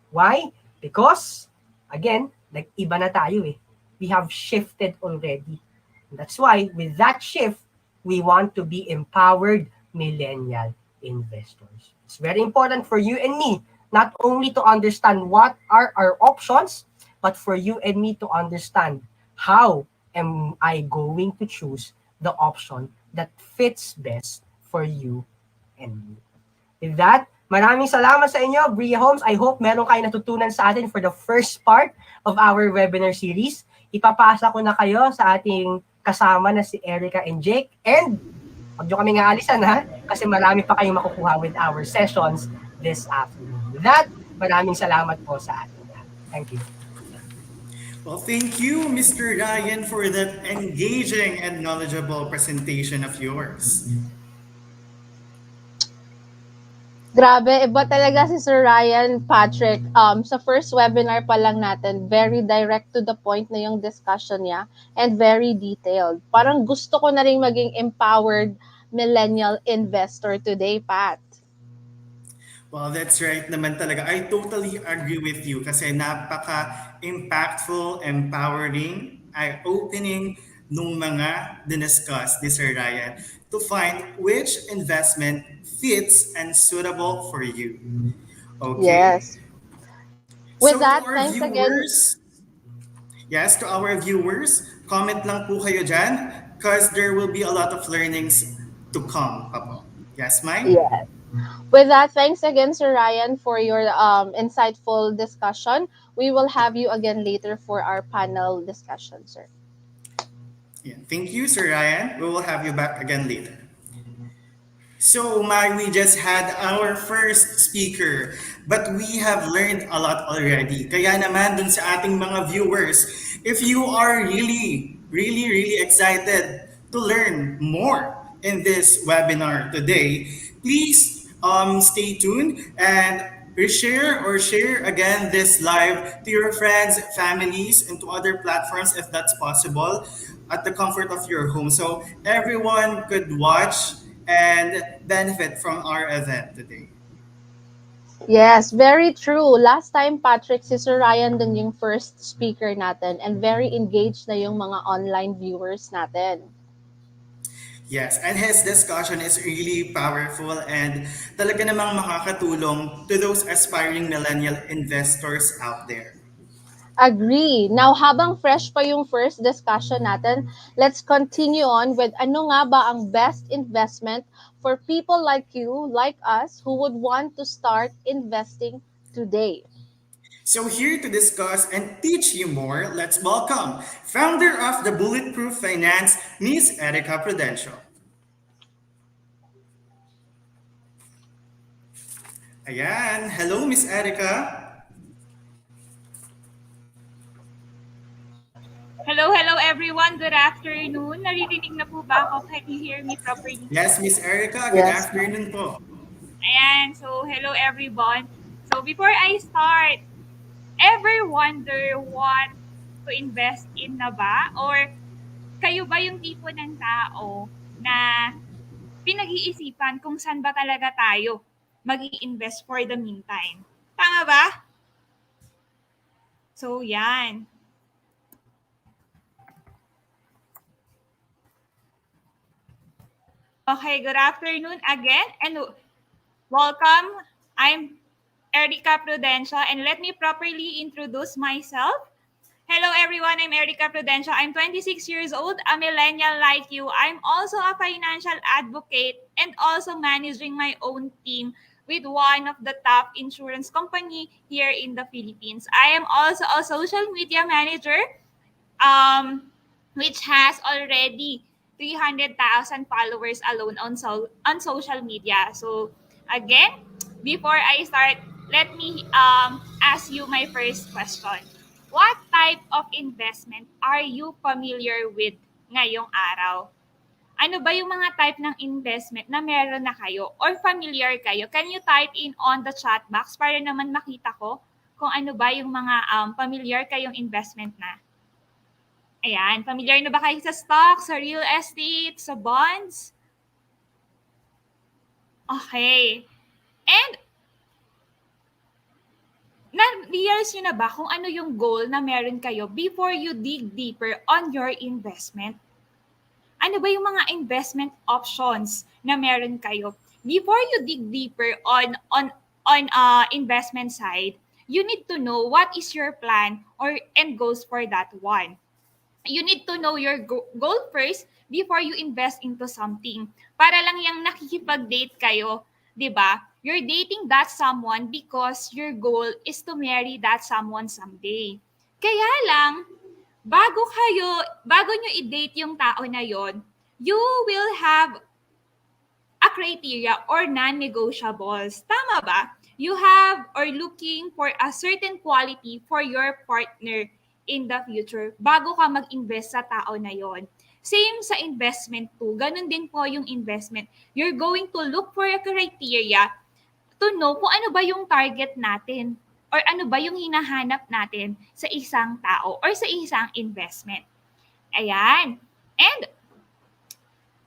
Why? Because, again, iba na tayo eh. We have shifted already. That's why, with that shift, we want to be empowered millennial investors. It's very important for you and me, not only to understand what are our options, but for you and me to understand how am I going to choose the option that fits best for you and me. With that, maraming salamat sa inyo, Bria Holmes. I hope meron kayo natutunan sa atin for the first part of our webinar series. Ipapasa ko na kayo sa ating kasama na si Erica and Jake. And huwag nyo kami nga alisan kasi marami pa kayong makukuha with our sessions this afternoon. With that, maraming salamat po sa atin. Thank you. Well, thank you, Mr. Ryan, for that engaging and knowledgeable presentation of yours. Grabe, iba talaga si Sir Ryan, Patrick. Sa first webinar pa lang natin, very direct to the point na yung discussion niya and very detailed. Parang gusto ko na rin maging empowered millennial investor today, Pat. Well, that's right naman talaga. I totally agree with you kasi napaka-impactful, empowering, eye-opening nung mga diniscuss ni Sir Ryan to find which investment fits and suitable for you. Okay. Yes. With So that, to our thanks viewers, to our viewers, comment lang po kayo dyan because there will be a lot of learnings to come. Yes, Mike? Yes. With that, thanks again, Sir Ryan, for your insightful discussion. We will have you again later for our panel discussion, sir. Yeah, thank you, Sir Ryan. We will have you back again later. So, we just had our first speaker, but we have learned a lot already. Kaya naman dun sa ating mga viewers, if you are really excited to learn more in this webinar today, please stay tuned and share again this live to your friends, families, and to other platforms if that's possible at the comfort of your home. So everyone could watch and benefit from our event today. Yes, very true. Last time, Patrick, si Sir Ryan din yung first speaker natin and very engaged na yung mga online viewers natin. Yes, and his discussion is really powerful and talaga namang makakatulong to those aspiring millennial investors out there. Agree. Now, habang fresh pa yung first discussion natin, let's continue on with ano nga ba ang best investment for people like you, like us, who would want to start investing today. So here to discuss and teach you more, let's welcome founder of the Bulletproof Finance, Miss Erica Prudential. Ayan, hello Miss Erica. Hello everyone. Good afternoon. Naririnig na po ba ako? Can you hear me properly? Yes, Miss Erica, good Yes. afternoon po. Ayan. So, hello everyone. So, before I start, ever wonder what to invest in na ba? Or kayo ba yung tipo ng tao na pinag-iisipan kung saan ba talaga tayo mag-i-invest for the meantime? Tama ba? So, yan. Okay, good afternoon again and welcome. I'm Erica Prudencia and let me properly introduce myself. Hello everyone, I'm Erica Prudencia. I'm 26 years old, a millennial like you. I'm also a financial advocate and also managing my own team with one of the top insurance company here in the Philippines. I am also a social media manager um, which has already 300,000 followers alone on social media. So again, before I start, let me ask you my first question. What type of investment are you familiar with ngayong araw? Ano ba yung mga type ng investment na meron na kayo or familiar kayo? Can you type in on the chat box para naman makita ko kung ano ba yung mga familiar kayong investment na? Ayan, familiar na ba kayo sa stocks, sa real estate, sa bonds? Okay. And, na-realize nyo na ba kung ano yung goal na meron kayo before you dig deeper on your investment? Ano ba yung mga investment options na meron kayo? Before you dig deeper on investment side, you need to know what is your plan or and goals for that one. You need to know your goal first before you invest into something. Para lang yung nakikipag-date kayo, 'di ba? You're dating that someone because your goal is to marry that someone someday. Kaya lang, bago nyo i-date yung tao na yon, you will have a criteria or non-negotiables. Tama ba? You have or looking for a certain quality for your partner in the future bago ka mag-invest sa tao na yon. Same sa investment too. Ganun din po yung investment. You're going to look for a criteria to know kung ano ba yung target natin or ano ba yung hinahanap natin sa isang tao or sa isang investment. Ayan. And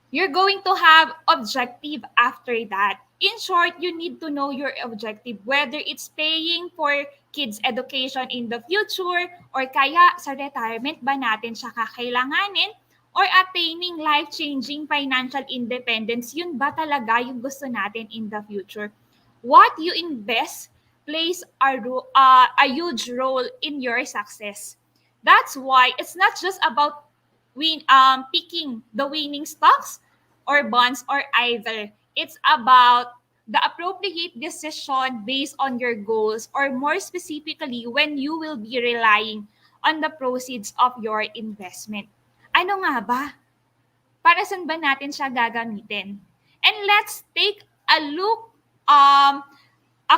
you're going to have objective after that. In short, you need to know your objective, whether it's paying for kids' education in the future or kaya sa retirement ba natin siya kakailanganin or attaining life-changing financial independence, yun ba talaga yung gusto natin in the future? What you invest plays a huge role in your success. That's why it's not just about picking the winning stocks or bonds or either. It's about the appropriate decision based on your goals or more specifically when you will be relying on the proceeds of your investment. Ano nga ba? Para saan ba natin siya gagamitin? And let's take a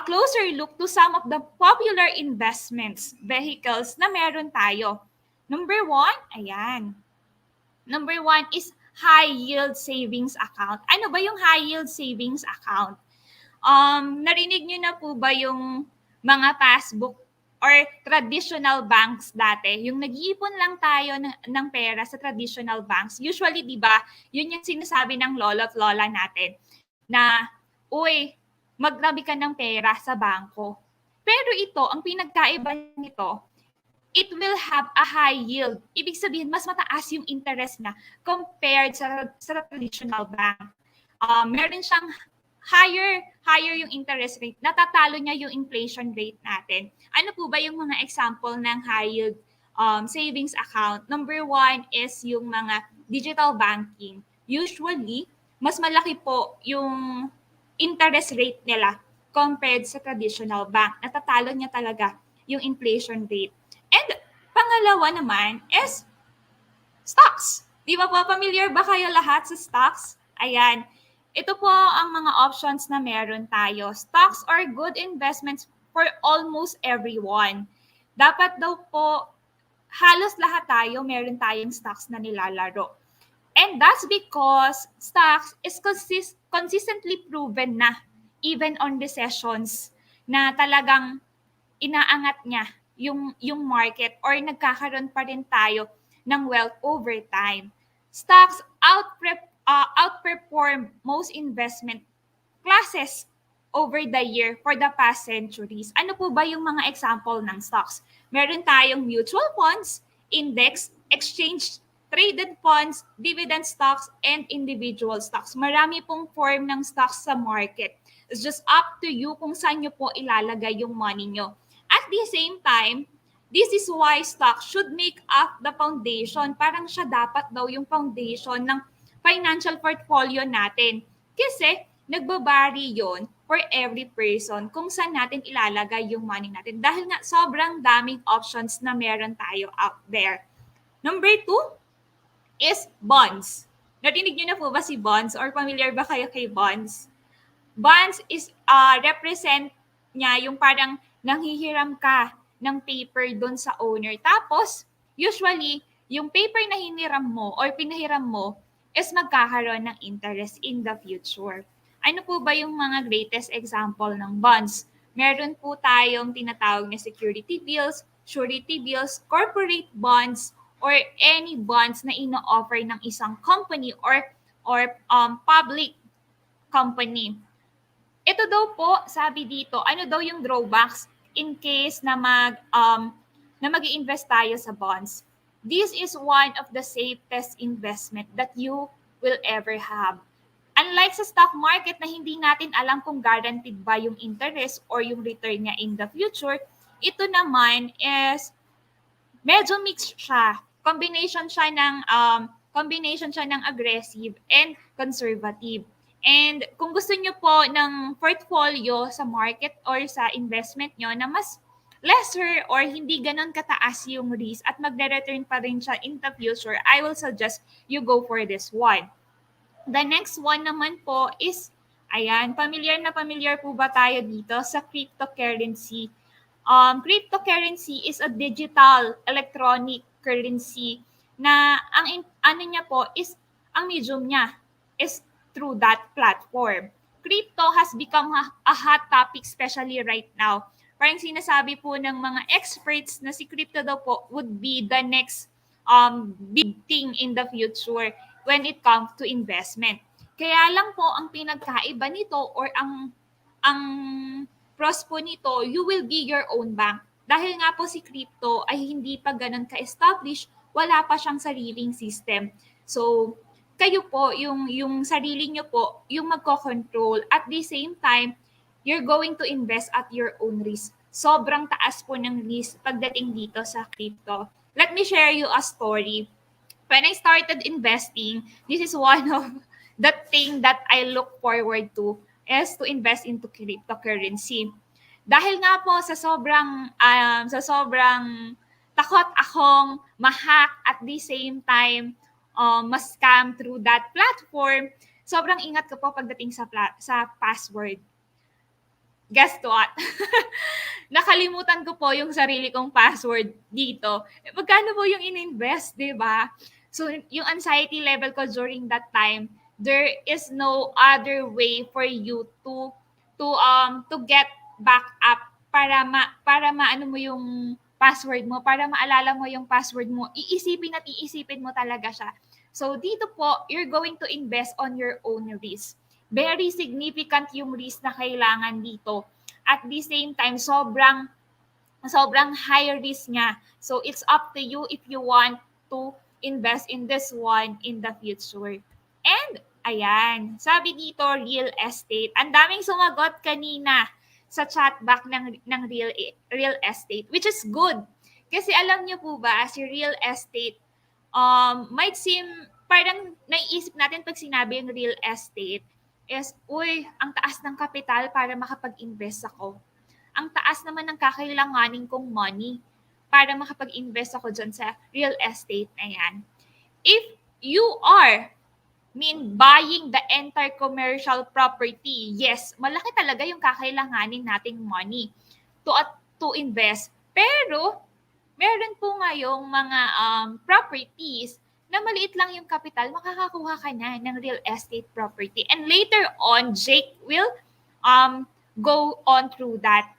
closer look to some of the popular investments vehicles na meron tayo. Number one, ayan. Number one is high yield savings account. Ano ba yung high yield savings account? Narinig nyo na po ba yung mga passbook or traditional banks dati. Yung nag-iipon lang tayo ng pera sa traditional banks. Usually, di ba, yun yung sinasabi ng lolo at lola natin na, uy, magtabi ka ng pera sa bangko. Pero ito, ang pinagkaiba nito, it will have a high yield. Ibig sabihin, mas mataas yung interest na compared sa traditional bank. Meron siyang higher yung interest rate. Natatalo niya yung inflation rate natin. Ano po ba yung mga example ng high yield savings account? Number 1 is yung mga digital banking. Usually, mas malaki po yung interest rate nila compared sa traditional bank. Natatalo niya talaga yung inflation rate. And pangalawa naman is stocks. Di ba po, familiar ba kayo lahat sa stocks? Ayan. Ito po ang mga options na meron tayo. Stocks are good investments for almost everyone. Dapat daw po, halos lahat tayo, meron tayong stocks na nilalaro. And that's because stocks is consistently proven na, even on recessions, na talagang inaangat niya yung market or nagkakaroon pa rin tayo ng wealth over time. Stocks outperform most investment classes over the year for the past centuries. Ano po ba yung mga example ng stocks? Meron tayong mutual funds, index, exchange traded funds, dividend stocks, and individual stocks. Marami pong form ng stocks sa market. It's just up to you kung saan nyo po ilalagay yung money nyo. At the same time, this is why stocks should make up the foundation. Parang siya dapat daw yung foundation ng financial portfolio natin. Kasi nagbabari yon for every person kung saan natin ilalagay yung money natin. Dahil nga sobrang daming options na meron tayo out there. Number 2 is bonds. Narinig nyo na po ba si bonds or familiar ba kayo kay bonds? Bonds is represent niya yung parang nanghihiram ka ng paper doon sa owner. Tapos, usually, yung paper na hiniram mo or pinahiram mo is magkakaroon ng interest in the future. Ano po ba yung mga greatest example ng bonds? Meron po tayong tinatawag na security bills, surety bills, corporate bonds, or any bonds na ino-offer ng isang company or public company. Ito daw po, sabi dito, ano daw yung drawbacks in case na mag-i-invest tayo sa bonds. This is one of the safest investment that you will ever have. Unlike sa stock market na hindi natin alam kung guaranteed ba yung interest or yung return niya in the future, ito naman is medyo mixed siya. Combination siya ng aggressive and conservative. And kung gusto nyo po ng portfolio sa market or sa investment nyo na mas lesser or hindi ganon kataas yung risk at magre-return pa rin siya in the future, I will suggest you go for this one. The next one naman po is, ayan, familiar po ba tayo dito sa cryptocurrency? Cryptocurrency is a digital electronic currency na ang niya po is, ang medium niya is through that platform. Crypto has become a hot topic especially right now. Parang sinasabi po ng mga experts na si crypto daw po would be the next big thing in the future when it comes to investment. Kaya lang po ang pinagkaiba nito or ang pros po nito, you will be your own bank. Dahil nga po si crypto ay hindi pa ganun ka-establish, wala pa siyang sariling system. So, kayo po, yung sarili nyo po, yung magko-control. At the same time, you're going to invest at your own risk. Sobrang taas po ng risk pagdating dito sa crypto. Let me share you a story. When I started investing, this is one of the thing that I look forward to is to invest into cryptocurrency. Dahil nga po sa sobrang takot akong ma-hack at the same time ma-scam through that platform, sobrang ingat ko po pagdating sa password. Guess what? Nakalimutan ko po yung sarili kong password dito. Magkano po yung in-invest, di ba? So, yung anxiety level ko during that time, there is no other way for you to get back up para maano mo yung password mo, para maalala mo yung password mo, iisipin at iisipin mo talaga siya. So dito po, you're going to invest on your own risk. Very significant yung risk na kailangan dito. At the same time, sobrang high risk niya. So it's up to you if you want to invest in this one in the future. And ayan, sabi dito real estate. Ang daming sumagot kanina sa chatback ng real estate, which is good. Kasi alam niyo po ba, si real estate might seem parang naiisip natin pag sinabi yung real estate is, uy, ang taas ng kapital para makapag-invest ako. Ang taas naman ng kakailanganin kong money para makapag-invest ako dyan sa real estate na yan. If you are buying the entire commercial property, yes, malaki talaga yung kakailanganin nating money to invest. Pero, meron po ngayong mga properties na maliit lang yung capital, makakakuha ka na ng real estate property. And later on, Jake will go on through that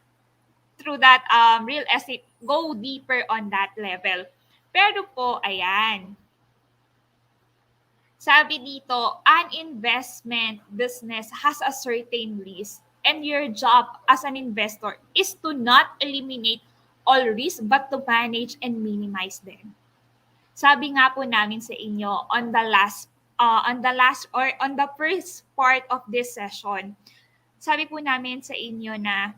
real estate, go deeper on that level. Pero po, ayan. Sabi dito, an investment business has a certain risk and your job as an investor is to not eliminate all risk but to manage and minimize them. Sabi nga po namin sa inyo on the first part of this session, sabi po namin sa inyo na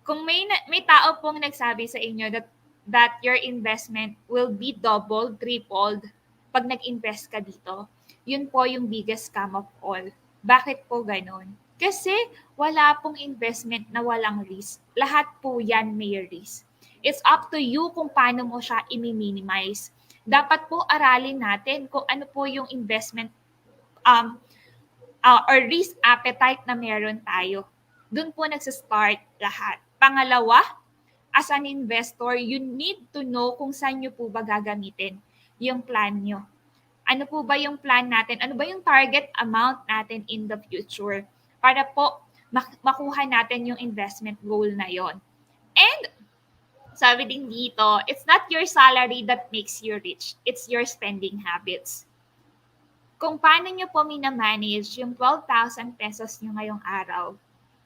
kung may tao pong nagsabi sa inyo that your investment will be doubled, tripled pag nag-invest ka dito, yun po yung biggest scam of all. Bakit po ganun? Kasi wala pong investment na walang risk. Lahat po yan may risk. It's up to you kung paano mo siya i-minimize. Dapat po aralin natin kung ano po yung investment or risk appetite na meron tayo. Doon po nagsistart lahat. Pangalawa, as an investor, you need to know kung saan nyo po ba gagamitin yung plan nyo. Ano po ba yung plan natin? Ano ba yung target amount natin in the future? Para po makuha natin yung investment goal na yon. And sabi din dito, it's not your salary that makes you rich. It's your spending habits. Kung paano nyo po minamanage yung 12,000 pesos nyo ngayong araw,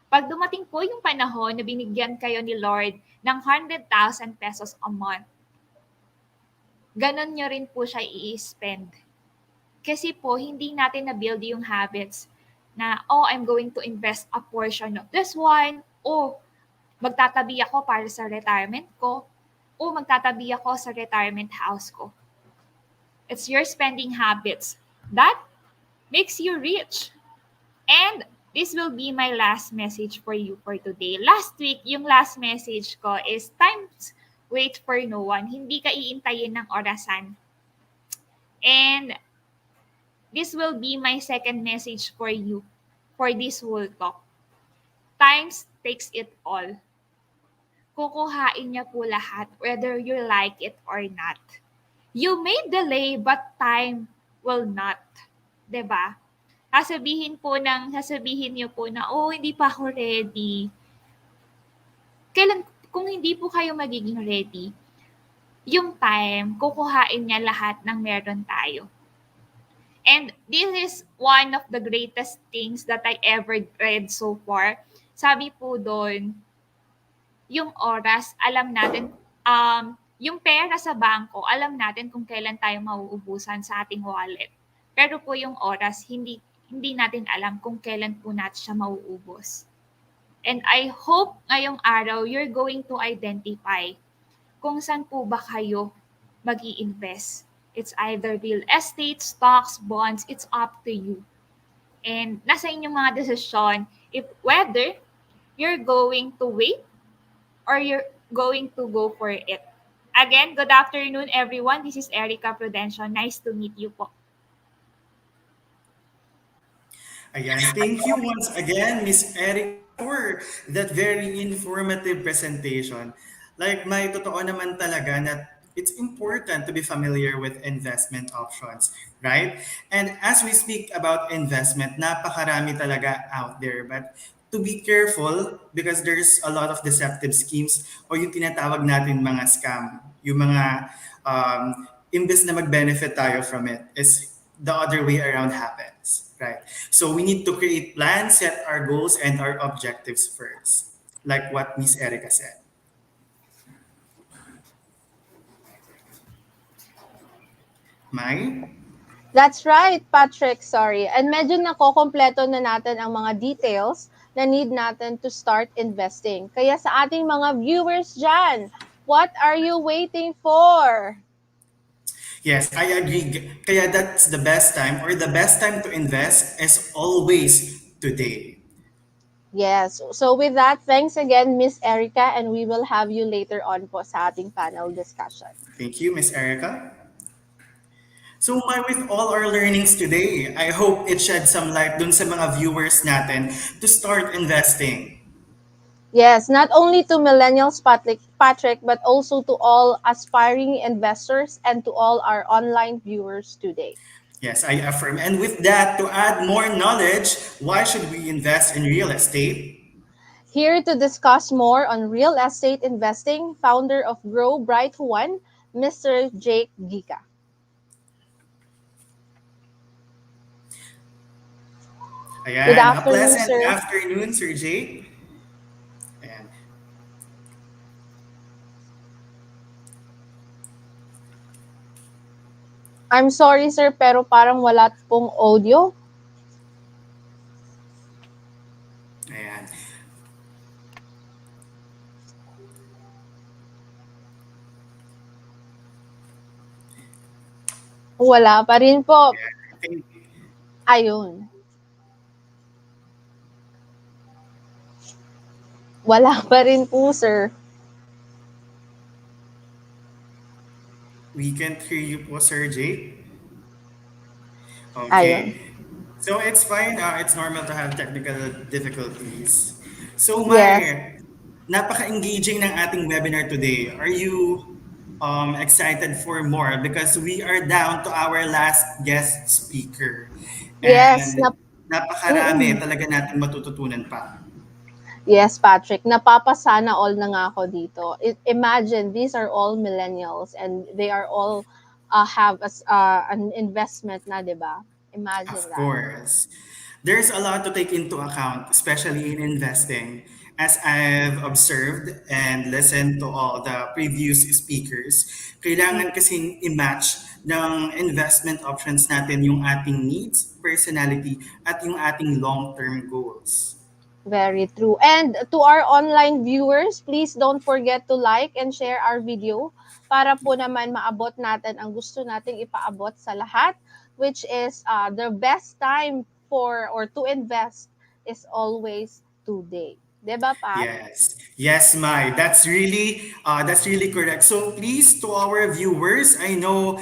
pag dumating po yung panahon na binigyan kayo ni Lord ng 100,000 pesos a month, ganon nyo rin po siya i-spend. Kasi po, hindi natin na-build yung habits na, I'm going to invest a portion of this one, magtatabi ako para sa retirement ko, magtatabi ako sa retirement house ko. It's your spending habits that makes you rich. And this will be my last message for you for today. Last week, yung last message ko is times wait for no one. Hindi ka iintayin ng orasan. And this will be my second message for you for this whole talk. Times takes it all. Kukuhain niya po lahat whether you like it or not. You may delay but time will not. 'Di ba? Sasabihin niyo po na, hindi pa ako ready. Kung hindi po kayo magiging ready, yung time, kukuhain niya lahat ng meron tayo. And this is one of the greatest things that I ever read so far. Sabi po doon, yung oras, alam natin, yung pera sa bangko, alam natin kung kailan tayo mauubusan sa ating wallet. Pero po yung oras, hindi natin alam kung kailan po natin siya mauubos. And I hope ngayong araw, you're going to identify kung saan po ba kayo mag-i-invest. It's either real estate, stocks, bonds, it's up to you. And nasa inyong mga desisyon if whether you're going to wait or you're going to go for it. Again, good afternoon everyone. This is Erica Prudencio. Nice to meet you po. Ayan, thank you once again, Miss Eric, for that very informative presentation. Like, may totoo naman talaga na it's important to be familiar with investment options, right? And as we speak about investment, napakarami talaga out there. But to be careful because there's a lot of deceptive schemes o yung tinatawag natin mga scam. Yung mga imbes na mag-benefit tayo from it is the other way around happens, right? So we need to create plans, set our goals and our objectives first, like what Miss Erica said. Mai? That's right, Patrick. Sorry. And medyo nakokompleto na natin ang mga details na need natin to start investing. Kaya sa ating mga viewers dyan, what are you waiting for? Yes, I agree. Kaya that's the best time or the best time to invest is always today. Yes. So with that, thanks again, Miss Erica, and we will have you later on po sa ating panel discussion. Thank you, Miss Erica. So with all our learnings today, I hope it shed some light dun sa mga viewers natin to start investing. Yes, not only to millennials, Patrick, but also to all aspiring investors and to all our online viewers today. Yes, I affirm. And with that, to add more knowledge, why should we invest in real estate? Here to discuss more on real estate investing, founder of Grow Bright One, Mr. Jake Gika. Ayan, Good a afternoon, pleasant sir. afternoon, Sir Jake. Ayan. I'm sorry, sir, pero parang wala pong audio. Ayan. Wala pa rin po. Ayan. Ayun. Wala pa rin po, sir. We can't hear you po, Sir Jake. Ayun. Okay. So it's fine. It's normal to have technical difficulties. So Yes. napaka-engaging ng ating webinar today. Are you excited for more? Because we are down to our last guest speaker. Yes. And napakarami talaga natin matututunan pa. Yes, Patrick. Napapasana all na nga ako dito. Imagine, these are all millennials and they are all have an investment na, di ba? Imagine Of that. course. There's a lot to take into account, especially in investing. As I've observed and listened to all the previous speakers, kailangan kasing i-match ng investment options natin yung ating needs, personality, at yung ating long-term goals. Very true. And to our online viewers, please don't forget to like and share our video para po naman maabot natin ang gusto nating ipaabot sa lahat, which is the best time for or to invest is always today. Diba, Pat? Yes, Mai. That's really correct. So please, to our viewers, I know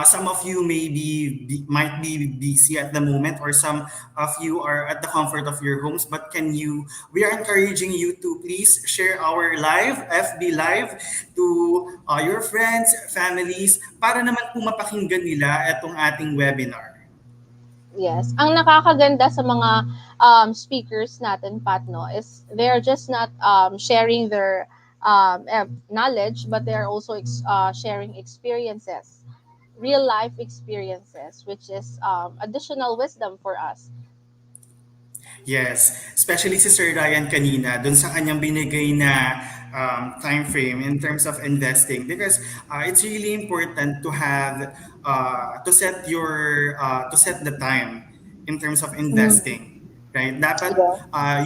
some of you might be busy at the moment, or some of you are at the comfort of your homes. But we are encouraging you to please share our FB live, to your friends, families, para naman po mapakinggan nila itong ating webinar. Yes. Ang nakakaganda sa mga speakers natin, Pat, no, is they're just not sharing their knowledge, but they're also sharing experiences, real life experiences, which is additional wisdom for us. Yes, especially si Sir Ryan kanina, dun sa kanyang binigay na time frame in terms of investing, because it's really important to have to set the time in terms of investing, right? Dapat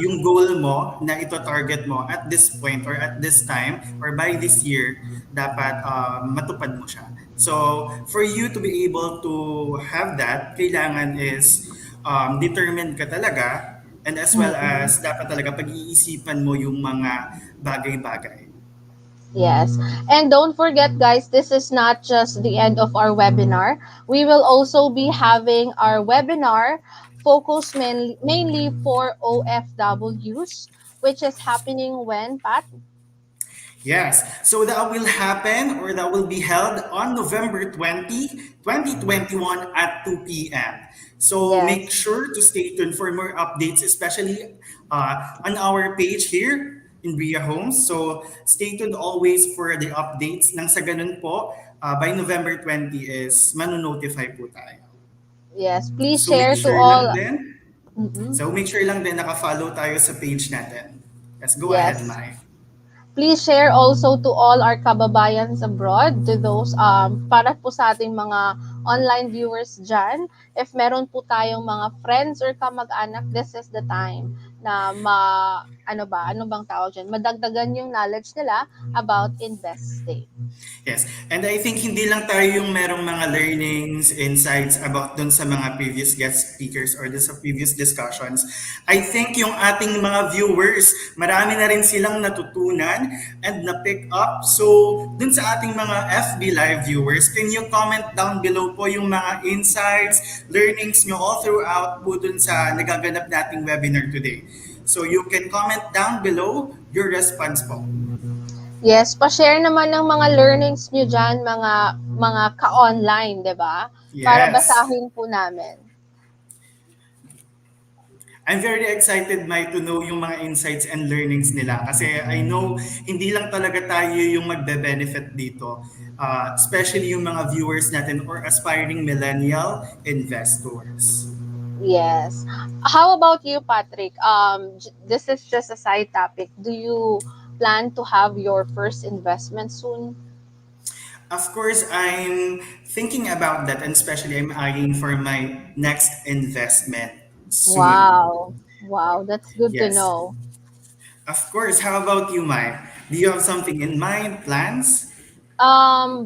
yung goal mo na ito target mo at this point or at this time or by this year, dapat matupad mo siya. So for you to be able to have that, kailangan is determined ka talaga, and as well as dapat talaga pag-iisipan mo yung mga bagay-bagay. Yes. And don't forget, guys, this is not just the end of our webinar. We will also be having our webinar focused mainly for OFWs, which is happening when, Pat? Yes. So that will happen or that will be held on November 20, 2021 at 2 p.m. So make Yes. sure to stay tuned for more updates, especially on our page here in Bria Homes. So stay tuned always for the updates. Nang sa ganun po, by November 20 is manonotify po tayo. Yes. Please So make share to sure lang all. din, Mhm. naka-follow tayo sa page natin. Let's go ahead, Yes. Mai. Please share also to all our kababayans abroad, to those para po sa ating mga online viewers dyan. If meron po tayong mga friends or kamag-anak, this is the time na ano bang tawag dyan, madagdagan yung knowledge nila about investing. Yes. And I think hindi lang tayo yung merong mga learnings, insights about dun sa mga previous guest speakers or dun sa previous discussions. I think yung ating mga viewers, marami na rin silang natutunan and na-pick up. So, dun sa ating mga FB Live viewers, can you comment down below po yung mga insights, learnings nyo all throughout po dun sa nagaganap nating webinar today. So, you can comment down below your response po. Yes, pa-share naman ng mga learnings nyo dyan, mga ka-online, di ba? Para Yes. basahin po namin. I'm very excited, Mai, to know yung mga insights and learnings nila. Kasi I know hindi lang talaga tayo yung magbe-benefit dito. Especially yung mga viewers natin or aspiring millennial investors. Yes. How about you, Patrick? This is just a side topic. Do you plan to have your first investment soon? Of course, I'm thinking about that, and especially I'm eyeing for my next investment soon. Wow. Wow, that's good to Yes. know. Of course. How about you, Mai? Do you have something in mind, plans? I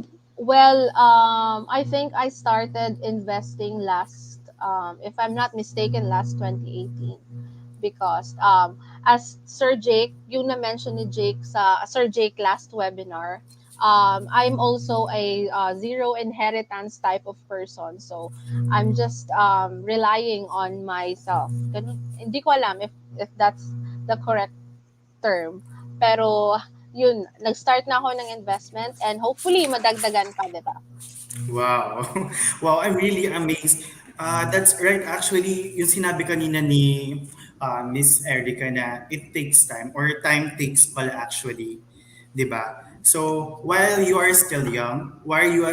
think I started investing last, if I'm not mistaken, last 2018. Because as Sir Jake, yung na-mention ni Jake sa Sir Jake last webinar, I'm also a zero inheritance type of person. So I'm just relying on myself. Hindi ko alam if that's the correct term. Pero yun, nag-start na ako ng investment and hopefully madagdagan pa, di ba? Wow. Wow, I'm really amazed. That's right. Actually, yung sinabi kanina ni Miss Erica na it takes time or time takes pala actually. 'Di ba? So, while you are still young, while you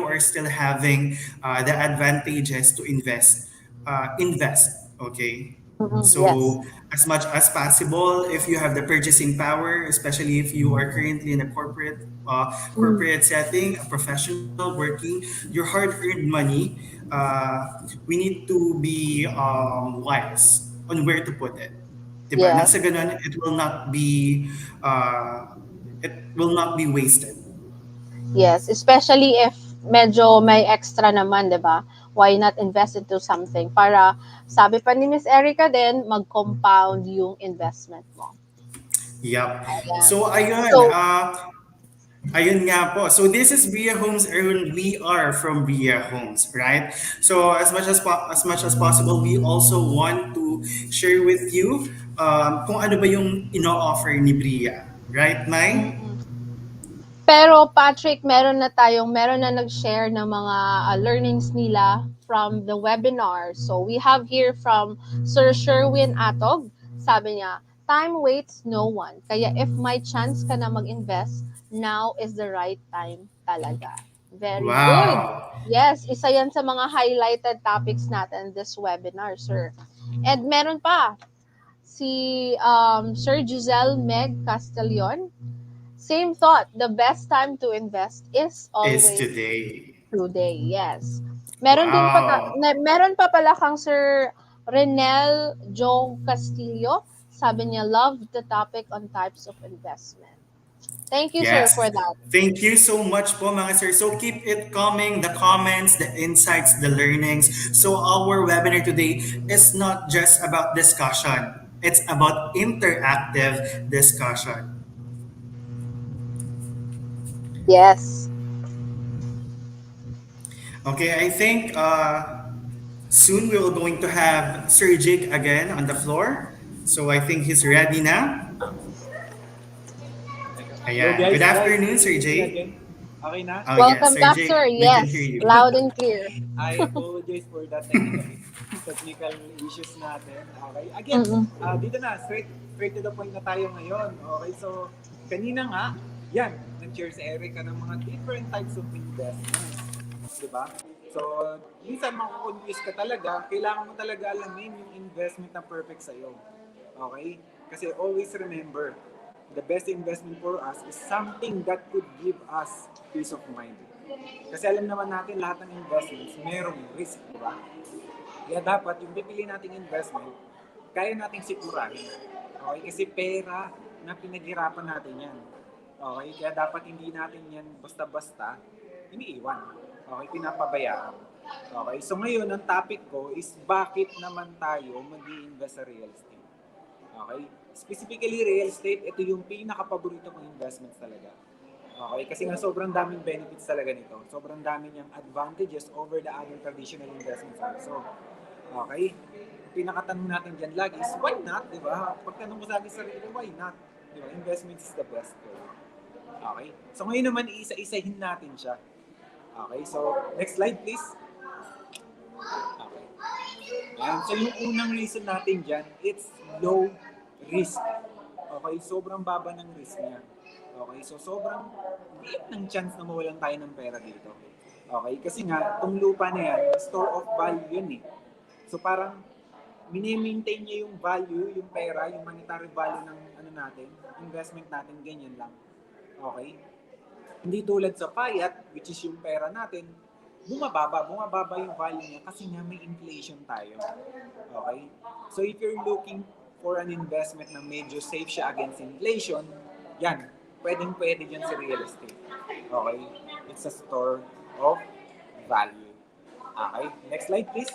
are still having the advantages to invest, okay? Yes. So, as much as possible, if you have the purchasing power, especially if you are currently in a corporate setting, a professional working, your hard-earned money, we need to be wise on where to put it. Diba? Nang sa Yes. ganun, it will not be wasted. Yes, especially if medyo may extra naman, 'di ba? Why not invest into something para sabi pa ni Miss Erica din, mag-compound yung investment mo. Yup. Ayan. So ayun, So, ayun nga po. So this is Bria Homes, and we are from Bria Homes, right? So as much as possible, we also want to share with you kung ano ba yung ino-offer ni Bria, right, Mai? pero Patrick, meron na nag-share ng mga learnings nila from the webinar. So we have here from Sir Sherwin Atog. Sabi niya, time waits no one. Kaya if may chance ka na mag-invest, now is the right time talaga. Very good. Wow. Yes, isa yan sa mga highlighted topics natin this webinar, sir. And meron pa, si Sir Giselle Meg Castellon. Same thought. The best time to invest is Is always today. today. Yes. Wow. Meron pa pala kang Sir Renel Jong Castillo. Sabi niya, love the topic on types of investment. Thank you, sir, Yes. for that. Thank you so much po mga sir. So keep it coming, the comments, the insights, the learnings. So our webinar today is not just about discussion. It's about interactive discussion. Yes. Okay, I think soon we will going to have Sir Jake again on the floor. So I think he's ready now. Hello Ayan. guys, Good afternoon, this Sir is me Jay. again. Okay na? Oh, yes, Welcome Sir back, sir. Jay. We can hear Yes, you. loud and clear. I apologize for the technical issues natin. Okay. Again, Mm-mm. dito na, straight to the point na tayo ngayon. Okay, so kanina nga, yan, nag-share si Erica ng mga different types of investments. Diba? So, minsan makakonfuse ka talaga, kailangan mo talaga alamin yung investment na perfect sa'yo. Okay? Kasi always remember, the best investment for us is something that could give us peace of mind. Kasi alam naman natin lahat ng investments, merong risk, di ba? Kaya dapat yung pipili nating investment, kaya nating sigurahin. Okay? Kasi pera na pinaghirapan natin yan. Okay? Kaya dapat hindi natin yan basta-basta iniiwan. Okay? Pinapabayaan. Okay? So ngayon, ang topic ko is bakit naman tayo mag-i-invest sa real estate. Okay? Specifically, real estate, ito yung pinaka-paborito kong investments talaga. Okay? Kasi nga sobrang daming benefits talaga nito. Sobrang dami niyang advantages over the other traditional investments also. Okay? Pinakatanong natin dyan lagi is, why not? Diba? Pagtanong ko sa akin sarili, why not? Diba? Investments is the best. Okay? So ngayon naman, iisa-isahin natin siya. Okay? So, next slide please. Okay. Ayan. So yung unang reason natin dyan, it's low risk. Okay? Sobrang baba ng risk niya. Okay? So sobrang liit ng chance na mawalan tayo ng pera dito. Okay? Kasi nga, itong lupa na yan, store of value yun eh. So parang mini-maintain niya yung value, yung pera, yung monetary value ng ano natin, investment natin, ganyan lang. Okay? Hindi tulad sa fiat, which is yung pera natin, bumababa yung value niya kasi nga may inflation tayo. Okay? So if you're looking for an investment na medyo safe siya against inflation, yan, pwedeng-pwede dyan sa real estate. Okay? It's a store of value. Okay? Next slide please.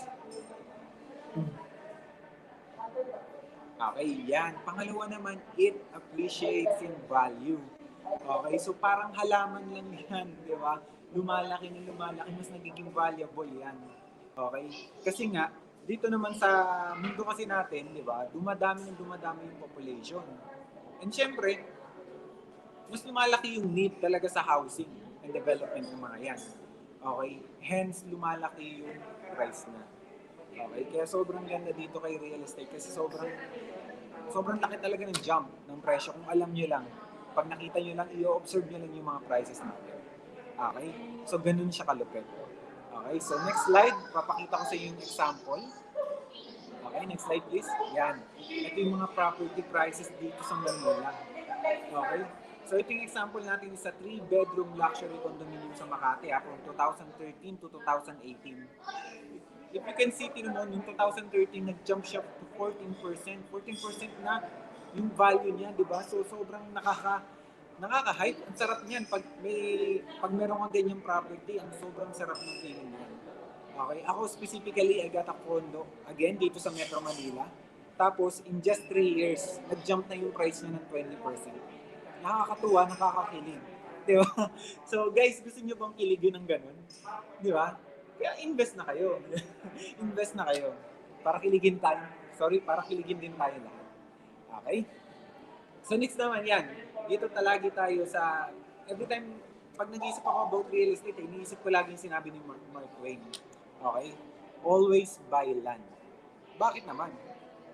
Okay, yan. Pangalawa naman, it appreciates in value. Okay, so parang halaman lang yan, di ba? Lumalaki na lumalaki, mas nagiging valuable yan. Okay? Kasi nga, dito naman sa mundo kasi natin, di ba, dumadami yung population. And syempre, mas lumalaki yung need talaga sa housing and development ng mga yan. Okay? Hence, lumalaki yung price na. Okay? Kaya sobrang ganda dito kay real estate kasi sobrang laki talaga ng jump ng presyo kung alam nyo lang. Pag nakita nyo lang, i-observe nyo lang yung mga prices natin. Okay? So, ganun siya kalupit. Okay? So, next slide. Papakita ko sa inyo yung example. Okay? Next slide, please. Yan. Ito yung mga property prices dito sa Manila. Okay? So, ito yung example natin is a 3-bedroom luxury condominium sa Makati from 2013 to 2018. If you can see, tinumon, yung 2013, nag-jump siya to 14%. 14% na yung value niya, di ba? So, sobrang nakaka-hype. Ang sarap niyan. Pag meron kang ganyang property, ang sobrang sarap ng feeling niyan. Okay? Ako specifically, I got a condo, again, dito sa Metro Manila. Tapos, in just 3 years, nag-jump na yung price niya ng 20%. Nakakatuwa, nakakakilig. Di ba? So, guys, gusto niyo bang kiligin ng ganun? Di ba? Kaya invest na kayo. Invest na kayo. Para kiligin tayo. Para kiligin din tayo lahat. Okay? So next naman yan. Dito talagi tayo sa, every time, pag nag-iisip ako about real estate, iniisip ko lagi yung sinabi ni Mark Twain. Okay? Always buy land. Bakit naman?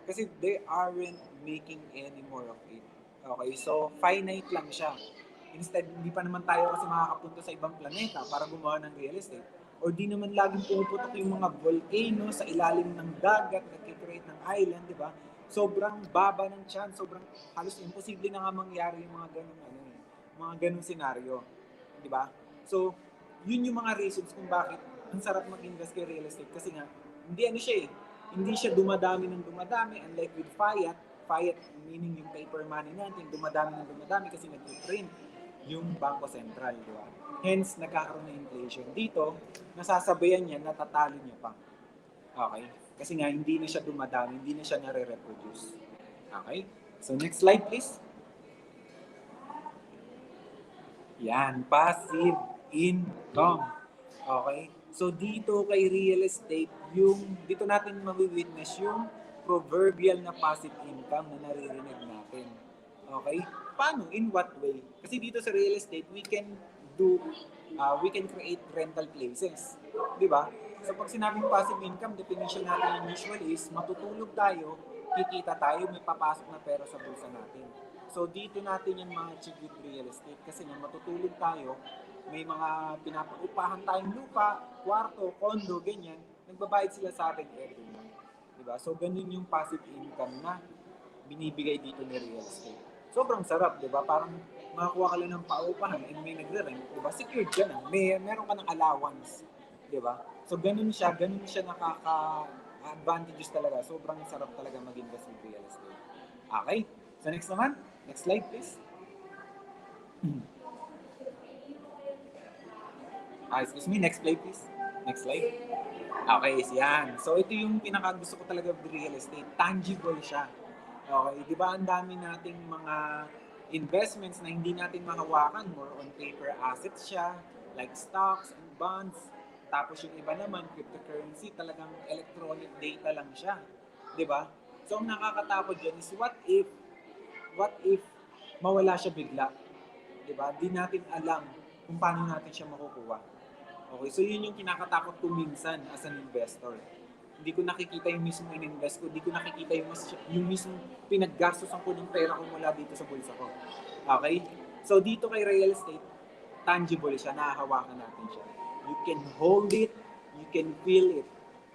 Kasi they aren't making any more of it. Okay? So, finite lang siya. Instead, hindi pa naman tayo kasi makakapunta sa ibang planeta para gumawa ng real estate. O di naman laging pumuputok yung mga volcano sa ilalim ng dagat, nag-create ng island, di ba? Sobrang baba ng chance, sobrang halos imposible na nga mangyari yung mga ganung senaryo, di ba? So, yun yung mga reasons kung bakit ang sarap mag-invest kay real estate kasi nga hindi siya dumadami unlike with fiat meaning yung paper money natin, dumadami kasi nag-print yung Bangko Sentral, di ba? Hence, nagkakaroon ng inflation. Dito, nasasabayan niya, natatalo niya pa. Okay? Kasi nga, hindi na siya dumadami, hindi na siya nare-reproduce. Okay? So, next slide, please. Yan, passive income. Okay? So, dito kay real estate, dito natin mawi-witness yung proverbial na passive income na naririnig natin. Okay? Paano? In what way? Kasi dito sa real estate, we can create rental places. Di ba? So pag sinabing passive income, definition natin usually is matutulog tayo, kikita tayo, may papasok na pera sa bulsa natin. So dito natin yung mga achieve with real estate kasi nung matutulog tayo, may mga pinapaupahan tayong lupa, kwarto, condo, ganyan, nagbabayad sila sa atin every month. Diba? So ganun yung passive income na binibigay dito ni real estate. Sobrang sarap, di ba? Parang makakuha ka lang ng paupahan and may nagre-rent, di ba? Secured ka na. Meron ka ng allowance, di ba? So ganun siya nakaka-advantages talaga. Sobrang sarap talaga mag-invest in real estate. Okay? So next naman, next slide please. Excuse me, next slide please. Next slide. Okay, yan. So ito yung pinaka-gusto ko talaga with real estate. Tangible siya. Okay, di ba ang dami nating mga investments na hindi natin mahawakan, more on paper assets siya, like stocks and bonds. Tapos yung iba naman, cryptocurrency, talagang electronic data lang siya. Di ba? So ang nakakatakot dyan is what if mawala siya bigla? Di ba? Di natin alam kung paano natin siya makukuha. Okay, so yun yung kinakatakot ko minsan as an investor. Hindi ko nakikita yung mismo in-invest ko, hindi ko nakikita yung mismo pinaggastosan ko ng pera ko mula dito sa bulsa ko. Okay? So dito kay real estate, tangible siya, nahahawakan natin siya. You can hold it, you can feel it,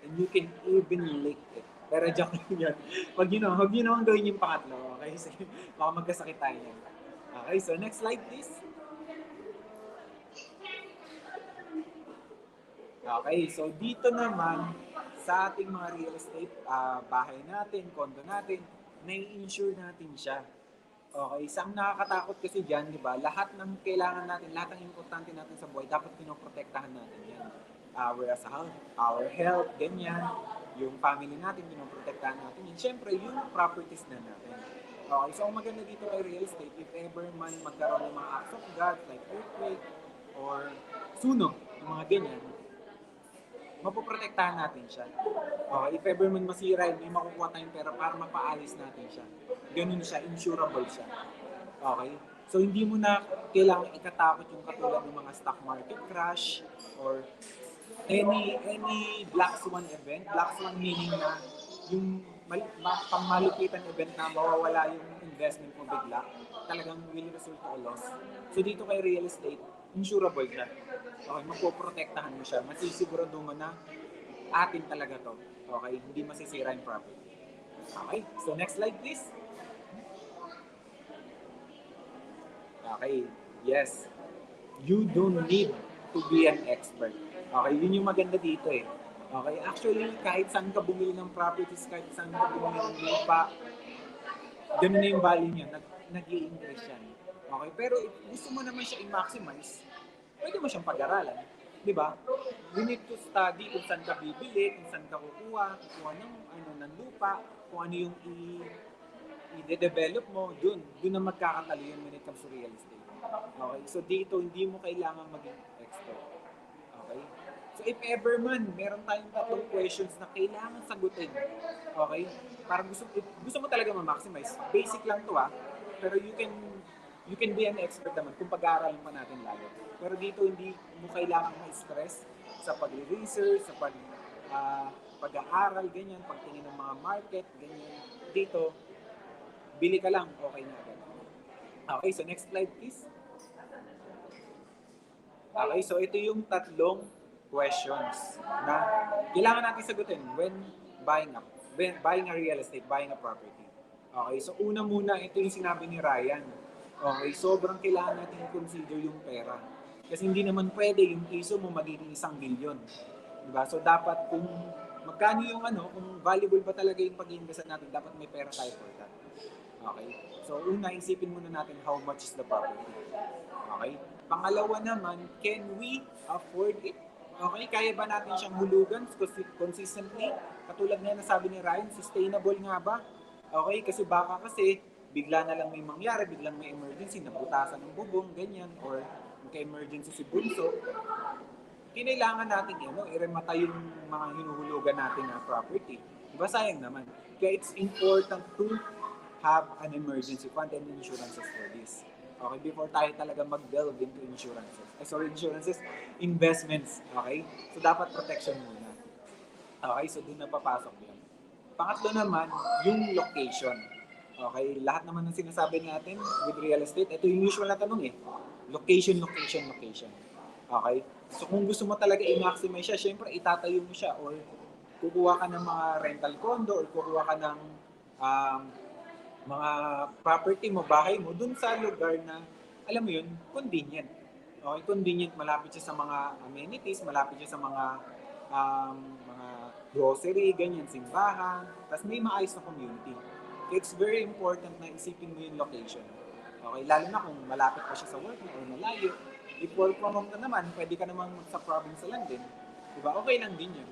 and you can even lick it. Pero joke lang yun. Huwag yun naman gawin yung pangatlo. Okay? So, baka magkasakit tayo yan. Okay, so next slide please. Okay, so dito naman, sa ating mga real estate, bahay natin, condo natin, nai-insure natin siya. Okay, isang nakakatakot kasi dyan, di ba? Lahat ng kailangan natin, lahat ng importante natin sa buhay, dapat pinoprotektahan natin yan. Our health, ganyan, yung family natin, pinoprotektahan natin yan. Siyempre, yung properties na natin. Okay, so ang maganda dito kay real estate, if ever man magkaroon ng mga acts of God, like earthquake, or sunog, yung mga ganyan, mapoprotektahan natin siya. Okay, if ever man masira, may makukuha tayong pera para mapaayos natin siya. Ganun siya, insurable siya. Okay? So hindi mo na kailangan ikatakot yung katulad ng mga stock market crash or any black swan event. Black swan meaning na yung pangmalupitan event na mawawala yung investment mo bigla, talagang will result to a loss. So dito kay real estate, insurable siya. Okay, mapoprotektahan mo siya. Masisigurado mo na atin talaga to. Okay, hindi masisira yung property. Okay, so next slide please. Okay, yes. You don't need to be an expert. Okay, yun yung maganda dito eh. Okay, actually, kahit saan ka bumili ng properties, kahit saan ka bumili ng lupa, ganun na yung value niya, nag-i-increase yan. Okay, pero if gusto mo naman siya i-maximize, pwede mo siyang pag-aralan. Di ba? You need to study kung saan ka bibili, kung saan ka kukuha ng lupa, kung ano yung i-develop mo, dun na magkakatalo yun when it comes to real estate. Okay, so dito, hindi mo kailangan maging expert. Okay? So if ever man, meron tayong tatlong questions na kailangan sagutin. Okay? Parang gusto mo talaga ma-maximize. Basic lang to pero you can be an expert naman kung pag-aaralan pa natin lalo. Pero dito hindi mo kailangan ma-stress sa pag-research, sa pag-aaral, ganyan, pagtingin ng mga market, ganyan. Dito, bili ka lang, okay na agad. Okay, so next slide please. Okay, so ito yung tatlong questions na kailangan natin sagutin when buying a real estate, buying a property. Okay, so una muna, ito yung sinabi ni Ryan. Okay, sobrang kailangan natin i-consider yung pera. Kasi hindi naman pwede yung piso mo magiging 1 milyon. Diba? So dapat kung magkano yung kung valuable ba talaga yung pag-iinvest natin, dapat may pera tayo for that. Okay? So una, isipin muna natin how much is the property. Okay? Pangalawa naman, can we afford it? Okay, kaya ba natin siyang hulugan consistently? Katulad nga na sabi ni Ryan, sustainable nga ba? Okay, kasi baka bigla na lang may mangyari, biglang may emergency, nabutasan ng bubong, ganyan, or magka-emergency si bunso. Kinailangan natin i-remata yung mga hinuhulugan natin na property. Diba sayang naman? Kaya it's important to have an emergency fund and insurances for this. Okay, before tayo talaga mag-delve into insurances, investments, okay? So, dapat protection muna. Okay, so doon na papasok yun. Pangatlo naman, yung location. Okay, lahat naman ng sinasabi natin with real estate, ito yung usual na tanong eh. Location, location, location. Okay? So kung gusto mo talaga i-maximize siya, syempre itatayo mo siya or kukuha ka ng mga rental condo or kukuha ka ng um, mga property mo, bahay mo, dun sa lugar na, alam mo yun, convenient. Okay, convenient, malapit siya sa mga amenities, malapit siya sa mga grocery, ganyan, simbahan, tapos may maayos na community. It's very important na isipin mo yung location. Okay, lalo na kung malapit pa siya sa work mo or malayo. If work from home ka naman, pwede ka naman sa province lang din. Diba? Okay lang din yun.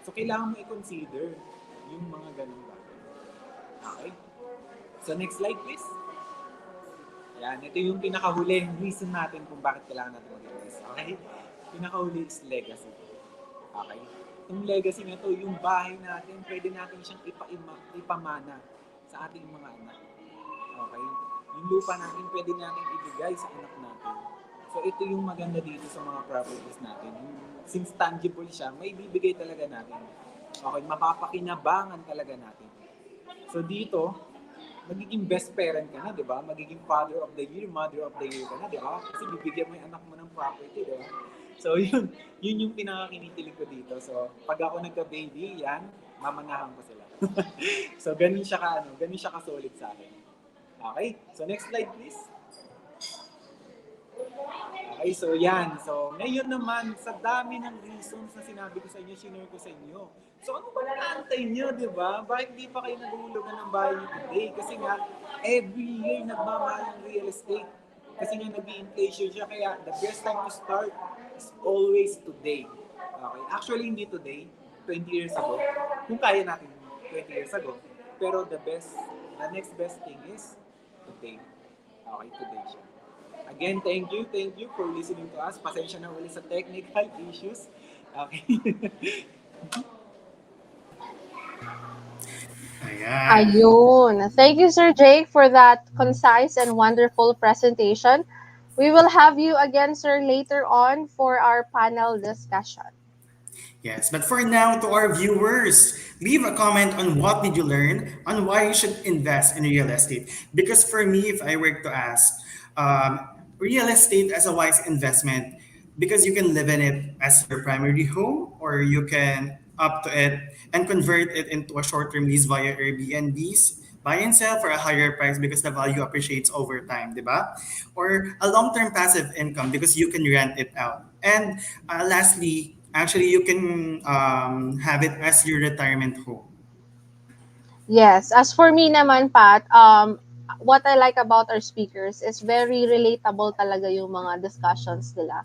So, kailangan mo i-consider yung mga ganun bagay. Okay? So, next slide please. Yan, ito yung pinakahuling reason natin kung bakit kailangan natin mag-invest. Okay? Pinakahuli is legacy. Okay? Yung legacy na to, yung bahay natin, pwede natin siyang ipamana sa ating mga anak. Okay? Yung lupa natin, pwede natin ibigay sa anak natin. So, ito yung maganda dito sa mga properties natin. Since tangible siya, may bibigay talaga natin. Okay? Mapapakinabangan talaga natin. So, dito, magiging best parent ka na, di ba? Magiging father of the year, mother of the year ka na, di ba? Kasi bibigyan mo yung anak mo ng property, di ba? So, yun yung pinakakinitilig ko dito. So, pag ako nagka-baby, yan, mamanahan ko sila. So, ganun siya ka-solid sa akin. Okay? So, next slide, please. Okay, so yan. So, ngayon naman, sa dami ng reasons na sinabi ko sa inyo, sinare ko sa inyo. So, ano ba naantay nyo, di ba? Bakit di pa kayo naguhulugan ng bahay nyo today? Kasi nga, every year nagmamahal ang real estate. Kasi nga nag-inflation siya, kaya the best time to start is always today. Okay? Actually, hindi today, 20 years ago. Kung kaya natin 20 years ago. Pero the next best thing is today. Okay, today siya. Again, thank you for listening to us. Pasensya na uli sa technical issues. Okay. Ayan. Ayun. Thank you, Sir Jake, for that concise and wonderful presentation. We will have you again, sir, later on for our panel discussion. Yes, but for now, to our viewers, leave a comment on what did you learn on why you should invest in real estate. Because for me, if I were to ask, real estate as a wise investment, because you can live in it as your primary home, or you can up to it and convert it into a short-term lease via Airbnbs, buy and sell for a higher price because the value appreciates over time, di ba? Or a long-term passive income because you can rent it out. And lastly, actually, you can have it as your retirement home. Yes, as for me naman, Pat, what I like about our speakers is very relatable talaga yung mga discussions nila,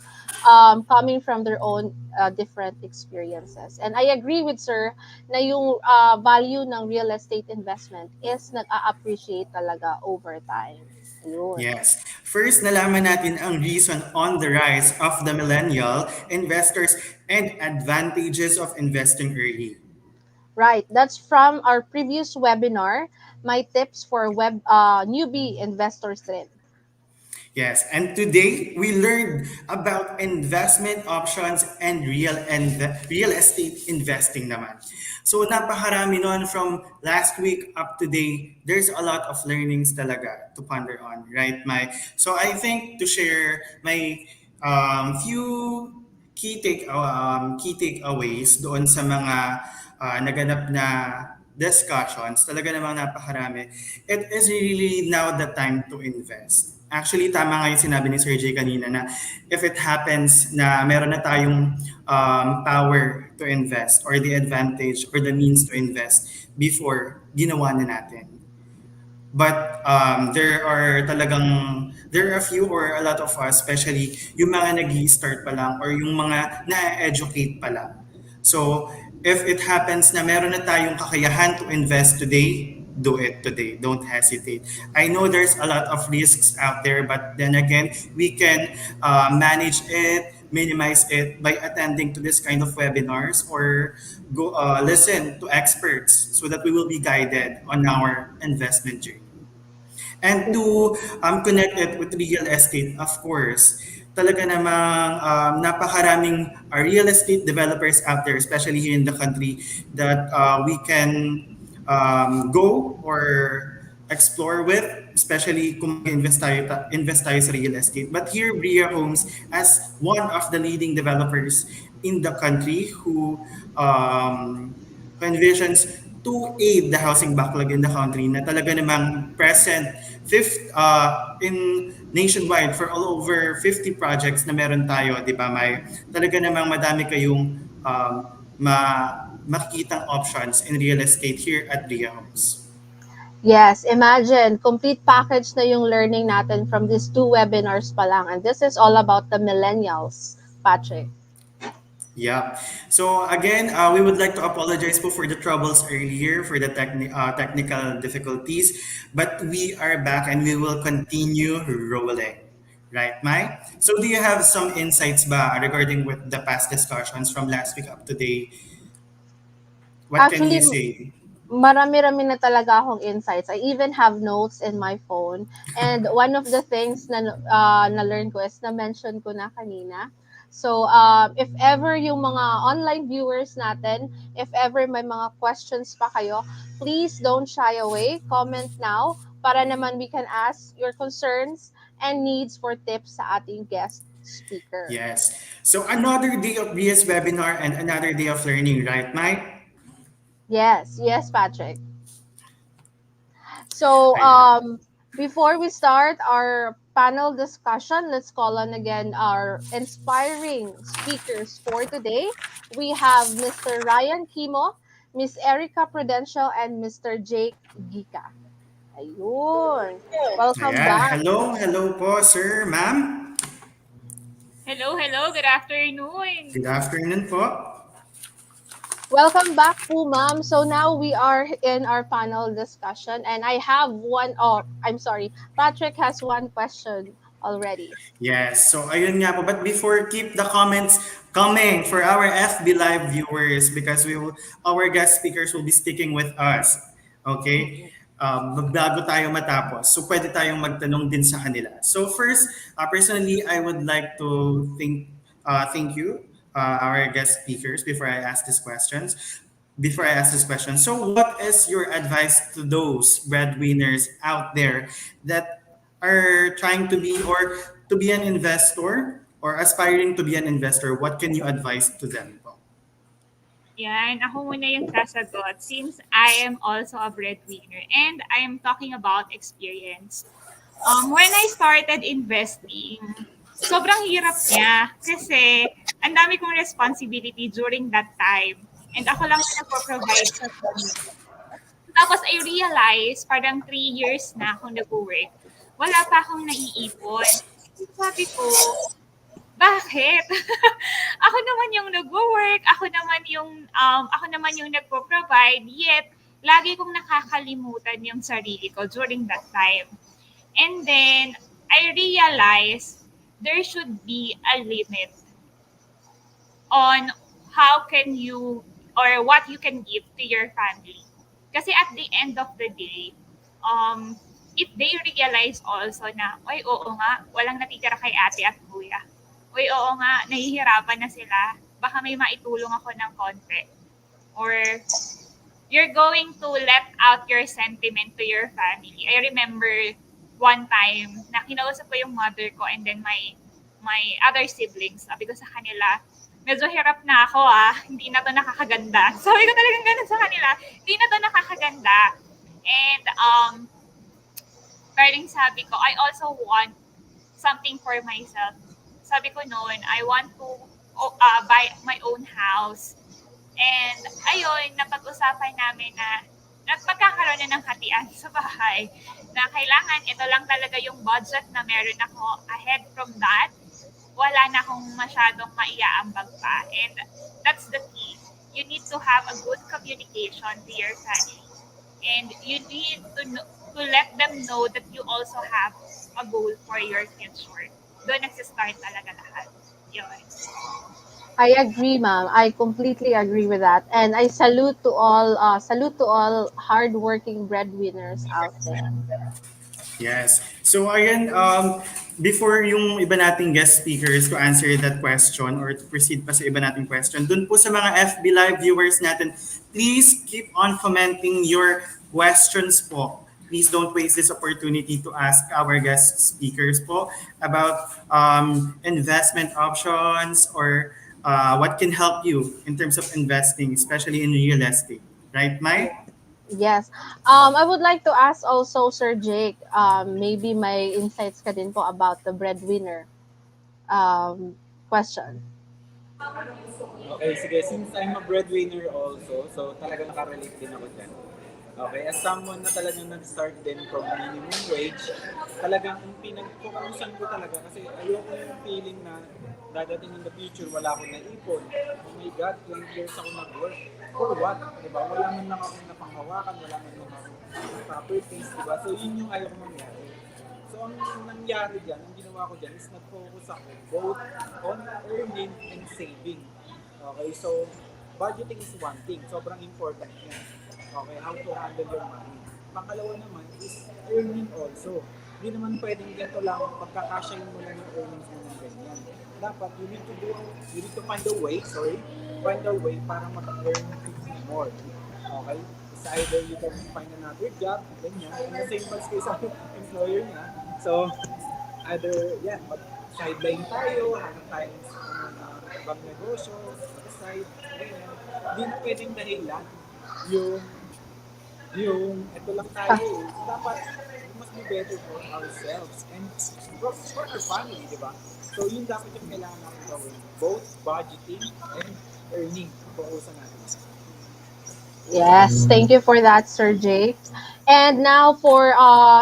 coming from their own different experiences. And I agree with Sir na yung value ng real estate investment is nag-a-appreciate talaga over time. Ayun. Yes. First, nalaman natin ang reason on the rise of the millennial investors and advantages of investing early. Right. That's from our previous webinar, my tips for newbie investors rin. Yes, and today we learned about investment options and real estate investing naman. So napakarami nun from last week up to today. There's a lot of learnings talaga to ponder on, right, Mai? So I think to share my few key takeaways doon sa mga naganap na discussions, talaga namang napakarami. It is really now the time to invest. Actually, tama nga yung sinabi ni Sir Jay kanina na if it happens na meron na tayong power to invest or the advantage or the means to invest before, ginawa na natin. But there are a few or a lot of us, especially yung mga nag-i-start pa lang or yung mga na-educate pa lang. So, if it happens na meron na tayong kakayahan to invest today, do it today. Don't hesitate. I know there's a lot of risks out there, but then again, we can manage it. minimize it by attending to this kind of webinars or go listen to experts so that we will be guided on our investment journey. And to connect it with real estate, of course, talaga namang napakaraming real estate developers out there, especially here in the country, that we can go or explore with, especially kung invest tayo sa real estate. But here, Bria Homes, as one of the leading developers in the country who envisions to aid the housing backlog in the country na talaga namang present in nationwide for all over 50 projects na meron tayo, di ba, May? Talaga namang madami kayong makikitang options in real estate here at Ria Homes. Yes, imagine, complete package na yung learning natin from these 2 webinars pa lang. And this is all about the millennials, Patrick. Yeah. So again, we would like to apologize po for the troubles earlier, for the technical difficulties, but we are back and we will continue rolling. Right, Mai? So do you have some insights ba regarding with the past discussions from last week up to today? What can you Actually, say? marami-rami na talaga akong insights. I even have notes in my phone. And one of the things na-learn ko is na-mention ko na kanina. So, if ever yung mga online viewers natin, if ever may mga questions pa kayo, please don't shy away. Comment now para naman we can ask your concerns and needs for tips sa ating guest speaker. Yes. So another day of BS webinar and another day of learning, right, Mike? Yes, Patrick. So, before we start our panel discussion, let's call on again our inspiring speakers for today. We have Mr. Ryan Kimo, Miss Erica Prudential, and Mr. Jake Gika. Ayun. Welcome Ayan. back. Hello po, sir, ma'am. Hello, good afternoon. Good afternoon po. Welcome back po, ma'am. So now we are in our panel discussion and I have Patrick has one question already. Yes. So ayun nga po. But before, keep the comments coming for our FB Live viewers because our guest speakers will be sticking with us. Okay? Bago tayo matapos. So pwede tayong magtanong din sa kanila. So first, personally, I would like to thank you, our guest speakers, before I ask this question. So what is your advice to those breadwinners out there that are trying to be or to be an investor or aspiring to be an investor? What can you advise to them? Yan, ako muna yung sasagot since I am also a breadwinner and I am talking about experience. When I started investing, sobrang hirap niya kasi ang dami kong responsibility during that time and ako lang na nagpo-provide sa family. Tapos I realized parang 3 years na akong nag-work, wala pa akong naiipon. Sabi ko, bakit? Ako naman yung nagwo-work, ako naman yung nagpo-provide, yet lagi kong nakakalimutan yung sarili ko during that time. And then I realized there should be a limit on how can you or what you can give to your family. Kasi at the end of the day, if they realize also na, oy, oo nga, walang natitira kay ate at kuya. Uy, oo nga, nahihirapan na sila. Baka may maitulong ako ng konti. Or you're going to let out your sentiment to your family. I remember one time na kinausap ko yung mother ko and then my other siblings. Sabi ko sa kanila, medyo hirap na ako hindi na to nakakaganda. Sabi ko talagang ganun sa kanila, hindi na to nakakaganda. And parang sabi ko, I also want something for myself. Sabi ko noon, I want to buy my own house. And ayun, napag-usapan namin na magkakaroon na ng hatian sa bahay na kailangan ito lang talaga yung budget na meron ako. Ahead from that, wala na akong masyadong maiaambag pa. And that's the key. You need to have a good communication to your family. And you need to let them know that you also have a goal for your future. Doon nagsistart talaga lahat. Yun. I agree, ma'am. I completely agree with that, and I salute to all hardworking breadwinners out there. Yes. So ayan, before yung iba nating guest speakers to answer that question or to proceed pa sa iba nating question, dun po sa mga FB Live viewers natin, please keep on commenting your questions po. Please don't waste this opportunity to ask our guest speakers po about investment options or what can help you in terms of investing, especially in real estate. Right, Yeah. Mai? Yes. I would like to ask also Sir Jake, maybe may insights ka din po about the breadwinner question. Okay, sige. Since I'm a breadwinner also, so talaga nakarelate din ako dyan. Okay, as someone na talagang nag-start din from minimum wage, talagang ang pinag-focusan ko talaga kasi ayoko yung feeling na dadating in the future wala akong naipon. Oh my God, 20 years ako nag-work. For what? Diba? Wala man lang akong napanghawakan, wala man lang akong properties, diba? So yun yung ayoko mangyari. So ang nangyari dyan, ang ginawa ko dyan is nag-focus ako both on earning and saving. Okay, so budgeting is one thing, sobrang important yan. Okay, how to handle your money. Pangalawa naman is earning also. Hindi naman pwedeng ganito lang, pagkakasyahin mo lang yung earnings mo ng ganyan. Dapat you need to find a way, find a way para mag-earn more. Okay? It's either you can find another job, ganyan, and the same as kayo sa employer niya. So, either, yan, mag-sideline tayo, hanap tayo ng ibang negosyo, side, ganyan. Hindi na pwedeng dahilan yung ito lang tayo eh. Dapat, we must be better for ourselves and for our family, di ba? So, yun dapat yung kailangan natin gawin. Both budgeting and earning. Pag-uusan natin. Yes, thank you for that, Sir Jake. And now for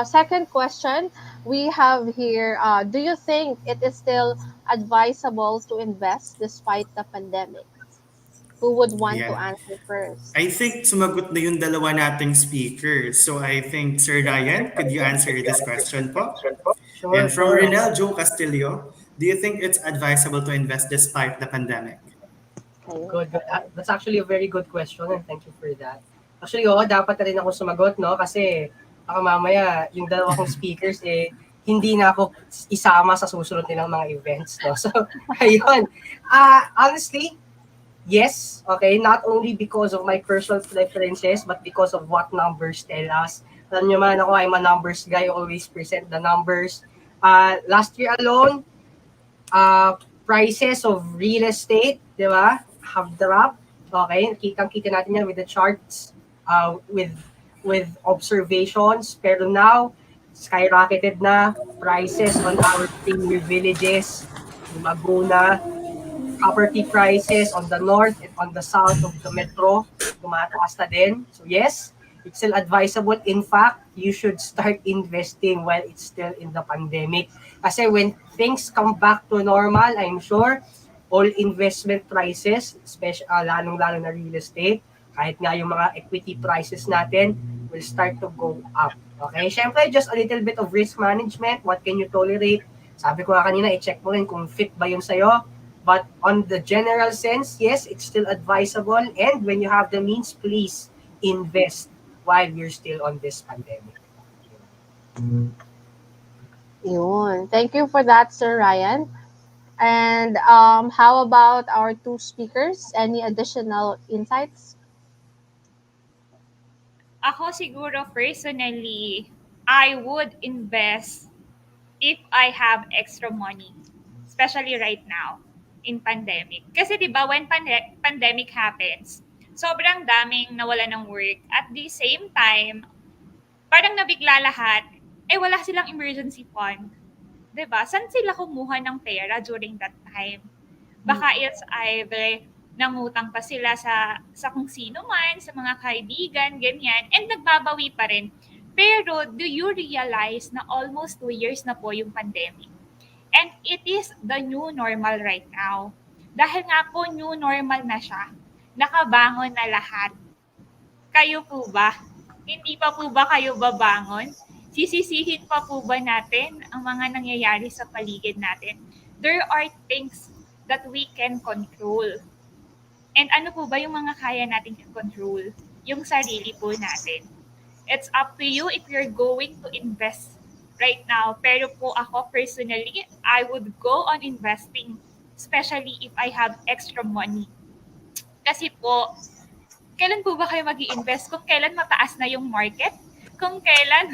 second question, we have here, do you think it is still advisable to invest despite the pandemic? Who would want to Ayan. answer first? I think sumagot na yung dalawa nating speakers. So I think, Sir Ryan, could you answer this question po? Sure, And from sure. Renel Joe Castillo, do you think it's advisable to invest despite the pandemic? Ayun. Good, good. That's actually a very good question and thank you for that. Actually, dapat na rin ako sumagot, no? Kasi baka mamaya, yung dalawa kong speakers, hindi na ako isama sa susunod nilang mga events, no? So, ayun. Honestly, yes, okay, not only because of my personal preferences, but because of what numbers tell us. Alam nyo man ako, I'm a numbers guy, always present the numbers. Last year alone, prices of real estate, di ba, have dropped. Okay, kitang-kita natin yan with the charts, with observations. Pero now, skyrocketed na prices on our premier villages, Laguna, property prices on the north and on the south of the metro, tumataas na din. So yes, it's still advisable. In fact, you should start investing while it's still in the pandemic. Kasi when things come back to normal, I'm sure all investment prices, especially lalong-lalo na real estate, kahit nga yung mga equity prices natin, will start to go up. Okay? Siyempre, just a little bit of risk management. What can you tolerate? Sabi ko nga kanina, i-check mo rin kung fit ba yun sa'yo. But on the general sense, yes, it's still advisable. And when you have the means, please invest while you're still on this pandemic. Yun. Thank you for that, Sir Ryan. And how about our two speakers? Any additional insights? Ako siguro personally, I would invest if I have extra money, especially right now in pandemic. Kasi 'di ba when pandemic happens, sobrang daming nawala ng work. At the same time, parang nabigla lahat, wala silang emergency fund. 'Di ba? Saan sila kumuha ng pera during that time? Baka it's either nangutang pa sila sa kung sino man, sa mga kaibigan, ganyan, and nagbabawi pa rin. Pero do you realize na almost 2 years na po yung pandemic? And it is the new normal right now. Dahil nga po new normal na siya, nakabangon na lahat. Kayo po ba? Hindi pa po ba kayo babangon? Sisisihin pa po ba natin ang mga nangyayari sa paligid natin? There are things that we can control. And ano po ba yung mga kaya nating control? Yung sarili po natin. It's up to you if you're going to invest right now. Pero po ako personally, I would go on investing, especially if I have extra money. Kasi po, kailan po ba kayo mag-i-invest? Kung kailan mataas na yung market? Kung kailan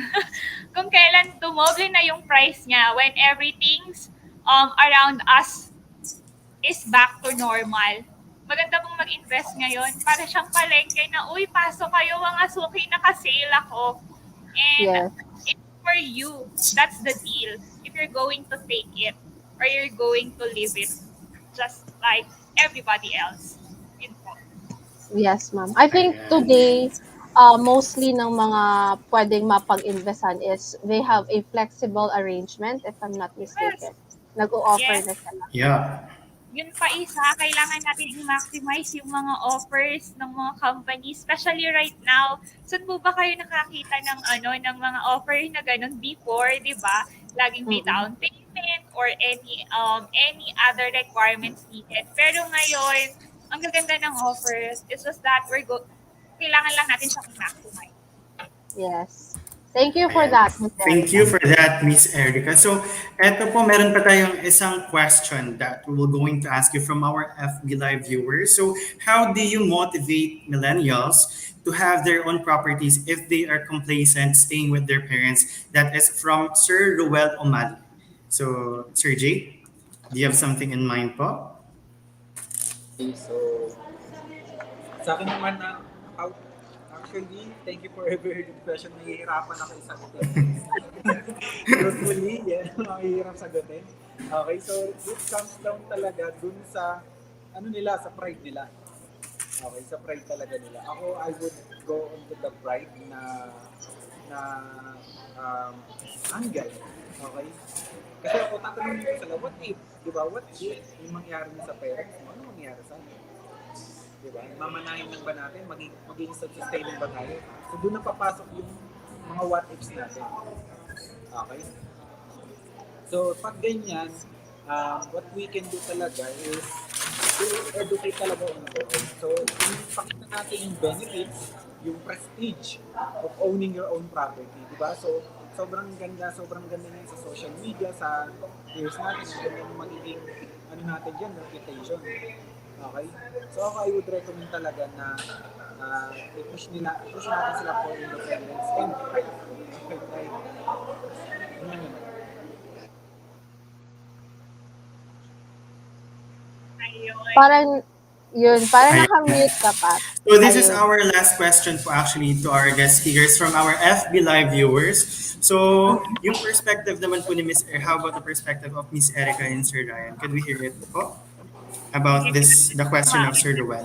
kung kailan tumoble na yung price niya, when everything's around us is back to normal. Maganda pong mag-invest ngayon para siyang palengke na, uy, pasok kayo mga suki, naka-sale ako. And Yes. it's for you. That's the deal. If you're going to take it or you're going to live it just like everybody else. Yun po. Yes, ma'am. I think today, mostly ng mga pwedeng mapag-investan is they have a flexible arrangement, if I'm not mistaken. Nag-o-offer Yes. na sila. Yeah. Yun pa isa, kailangan natin i-maximize yung mga offers ng mga company, especially right now. Saan po ba kayo nakakita ng ng mga offer na ganun before, 'di ba? Laging may down payment or any other requirements needed. Pero ngayon, ang gaganda ng offers is just that kailangan lang natin siyang i-maximize. Yes. Thank you for Ayan. that, Ms. Thank Erica. you for that, Miss Erica. So, eto po, meron pa tayong isang question that we will going to ask you from our FB Live viewers. So, how do you motivate millennials to have their own properties if they are complacent staying with their parents? That is from Sir Ruel Omali. So, Sir Jay, do you have something in mind po? Okay, so sa akin naman na actually, thank you for a very good question. Nahihirapan ako isagutin. Truthfully, yeah, mahihirap sagutin. Okay, so it comes down talaga dun sa sa pride nila. Okay, sa pride talaga nila. Ako, I would go onto the pride na angle. Okay? Kasi ako tatanungin ko sila, what if, di ba, what if yung mangyari sa parents mo, ano mangyari sa akin? Di ba? Mamanahin lang ba natin? Maging self-sustaining ba tayo? So doon na papasok yung mga what ifs natin. Okay? So pag ganyan, what we can do talaga is to educate talaga on our own. So pakita natin yung benefits, yung prestige of owning your own property. Di ba? So sobrang ganda niyan sa social media, sa peers natin, ang ganda yung magiging natin dyan, reputation. Okay? So ako, I would recommend talaga na i-push natin sila for independence and pride. Parang Ayan. nakamute ka pa. So this is Ayun. our last question po actually to our guest speakers from our FB Live viewers. So, yung perspective naman po ni Miss how about the perspective of Miss Erica and Sir Ryan? Could we hear it po? About the question of Sir Ruel.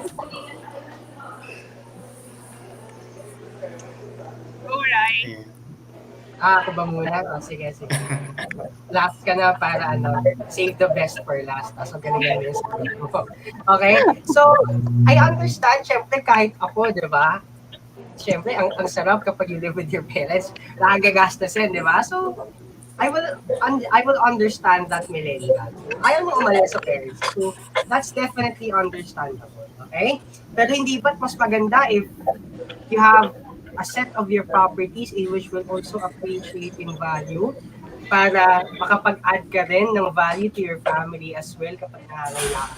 Alright. Ayan. Ako ba muna? Oh, sige. Last ka na para save the best for last. So, ganun yung sabi mo. Okay? So, I understand, syempre, kahit ako, di ba? Syempre, ang sarap kapag you live with your parents. Nakagagastasin, di ba? So, I will understand that millennial. Ayaw mo umalis sa parents. So, that's definitely understandable. Okay? Pero hindi ba't mas maganda if you have a set of your properties in which will also appreciate in value para makapag-add ka rin ng value to your family as well kapag nangangailangan.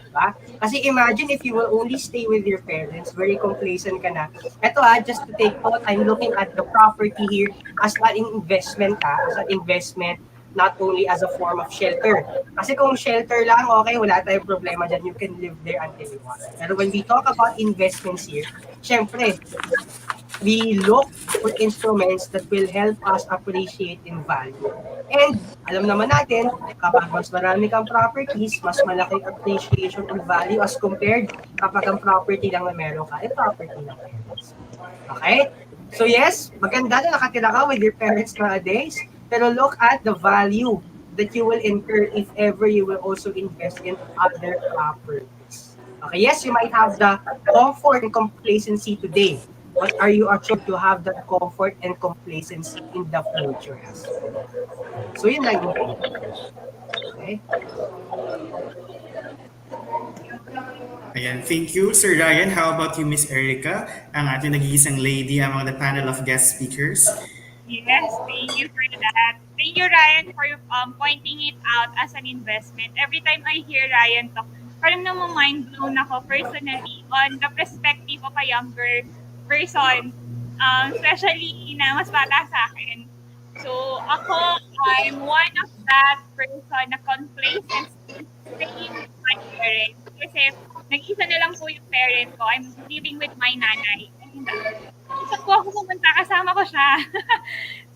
Diba? Kasi imagine if you will only stay with your parents, very complacent ka na. Ito just to take note, I'm looking at the property here as an investment not only as a form of shelter. Kasi kung shelter lang, okay, wala tayong problema dyan. You can live there until you want. Pero when we talk about investments here, syempre, we look for instruments that will help us appreciate in value. And alam naman natin, kapag mas marami kang properties, mas malaking appreciation in value as compared kapag ang property lang na meron ka, property lang meron. Okay? So yes, maganda na nakatira ka with your parents nowadays, pero look at the value that you will incur if ever you will also invest in other properties. Okay, yes, you might have the comfort and complacency today, but are you assured to have that comfort and complacency in the future as well? So yun lang yung Okay. Ayan, thank you, Sir Ryan. How about you, Miss Erica, ang ating nag-iisang lady among the panel of guest speakers? Yes, thank you for that. Thank you, Ryan, for pointing it out as an investment. Every time I hear Ryan talk, parang mind blown ako personally on the perspective of a younger person, especially na mas bata sa akin. So, ako, I'm one of that person na complacent staying with my parents. Kasi nag-isa na lang po yung parent ko. I'm living with my nanay. And saan po ako pumunta, kasama ko siya.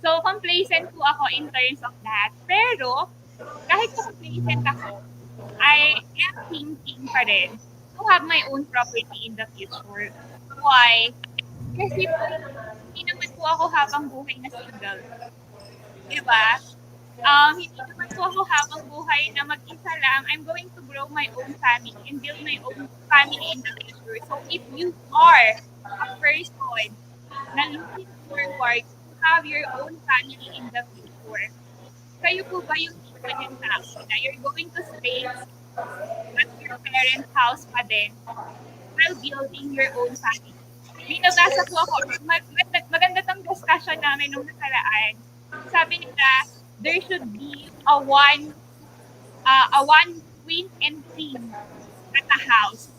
So, complacent po ako in terms of that. Pero, kahit complacent ako, I am thinking pa rin to have my own property in the future. Why? Kasi po, hindi naman po ako habang buhay na single. Diba? Hindi naman po ako habang buhay na mag-isa lang. I'm going to grow my own family and build my own family in the future. So, if you are a person na looking forward to have your own family in the future, kayo po ba yung tipo ng tao na you're going to stay at your parents' house pa din while building your own family? May nabasa po ako, maganda tong discussion namin nung nakaraan. Sabi nila, there should be a one queen and king at a house.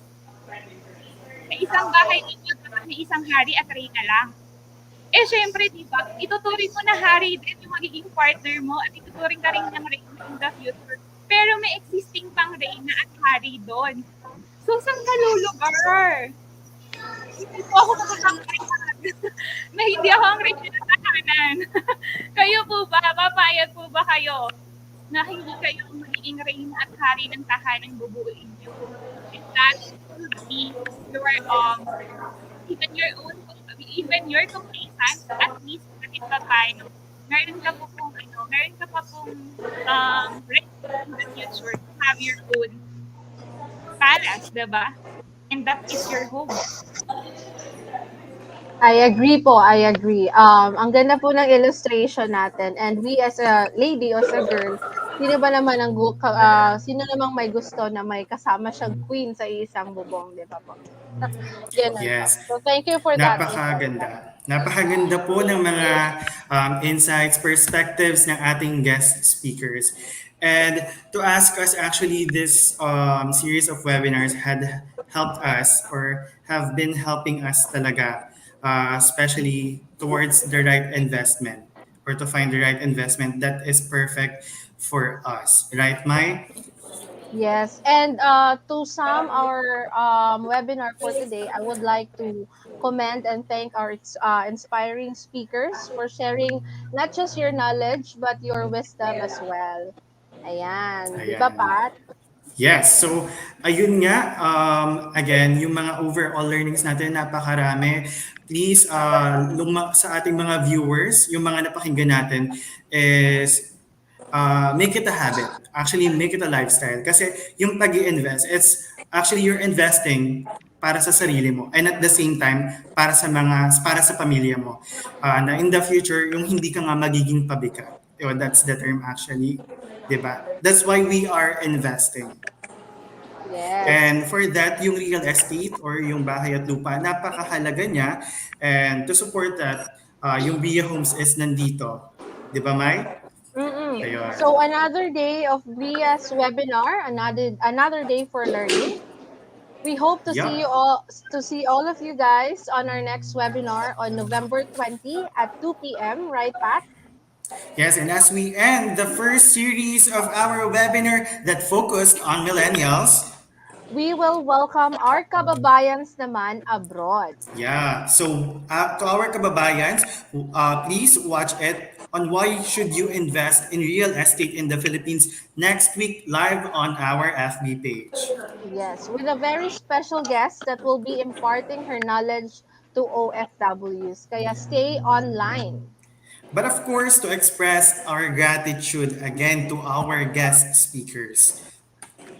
Sa isang bahay ninyo, dapat may isang hari at reyna lang. Eh, syempre, di ba, ituturing mo na hari din yung magiging partner mo at ituturing ka rin ng reyna in the future. Pero may existing pang reyna at hari doon. So, saan ka lulugar? Hindi po ako makakakaroon na hindi ako ang reyna ng tahanan. Kayo po ba? Papayag po ba kayo na hindi kayo ang magiging reyna at hari ng tahanang bubuuin niyo? And that would be your even your complacent, at least kahit pa paano, meron ka pa pong right in the future to have your own palace, diba? And that is your home. I agree po, I agree. Ang ganda po ng illustration natin. And we as a lady or as a girl, sino namang may gusto na may kasama siyang queen sa isang bubong, di ba po? Ganun po. Yes. So thank you for that. Napakaganda. Napakaganda po ng mga insights, perspectives ng ating guest speakers. And to ask us, actually, this series of webinars had helped us or have been helping us talaga, especially towards the right investment or to find the right investment that is perfect for us. Right, Mai? Yes, and to sum our webinar for today, I would like to commend and thank our inspiring speakers for sharing not just your knowledge but your wisdom as well. Ayan, di ba, Ayan. Pat? Yes. So, ayun nga, again, yung mga overall learnings natin, napakarami. Please, sa ating mga viewers, yung mga napakinggan natin is make it a habit. Actually, make it a lifestyle. Kasi yung pag-i-invest, it's actually you're investing para sa sarili mo and at the same time para sa pamilya mo na in the future yung hindi ka nga magiging pabigat. That's the term actually, 'di ba? That's why we are investing. Yes. And for that, yung real estate or yung bahay at lupa, napakahalaga niya. And to support that, yung Via Homes is nandito. 'Di ba, Mai? Ayun. So another day of Via's webinar, another day for learning. We hope to Yup. see all of you guys on our next webinar on November 20 at 2 p.m. Right, Pat? Yes, and as we end the first series of our webinar that focused on millennials, We will welcome our kababayans naman abroad. yeah. So to our kababayans, please watch it on why should you invest in real estate in the Philippines next week live on our FB page. Yes, with a very special guest that will be imparting her knowledge to OFWs. Kaya stay online. But of course, to express our gratitude again to our guest speakers.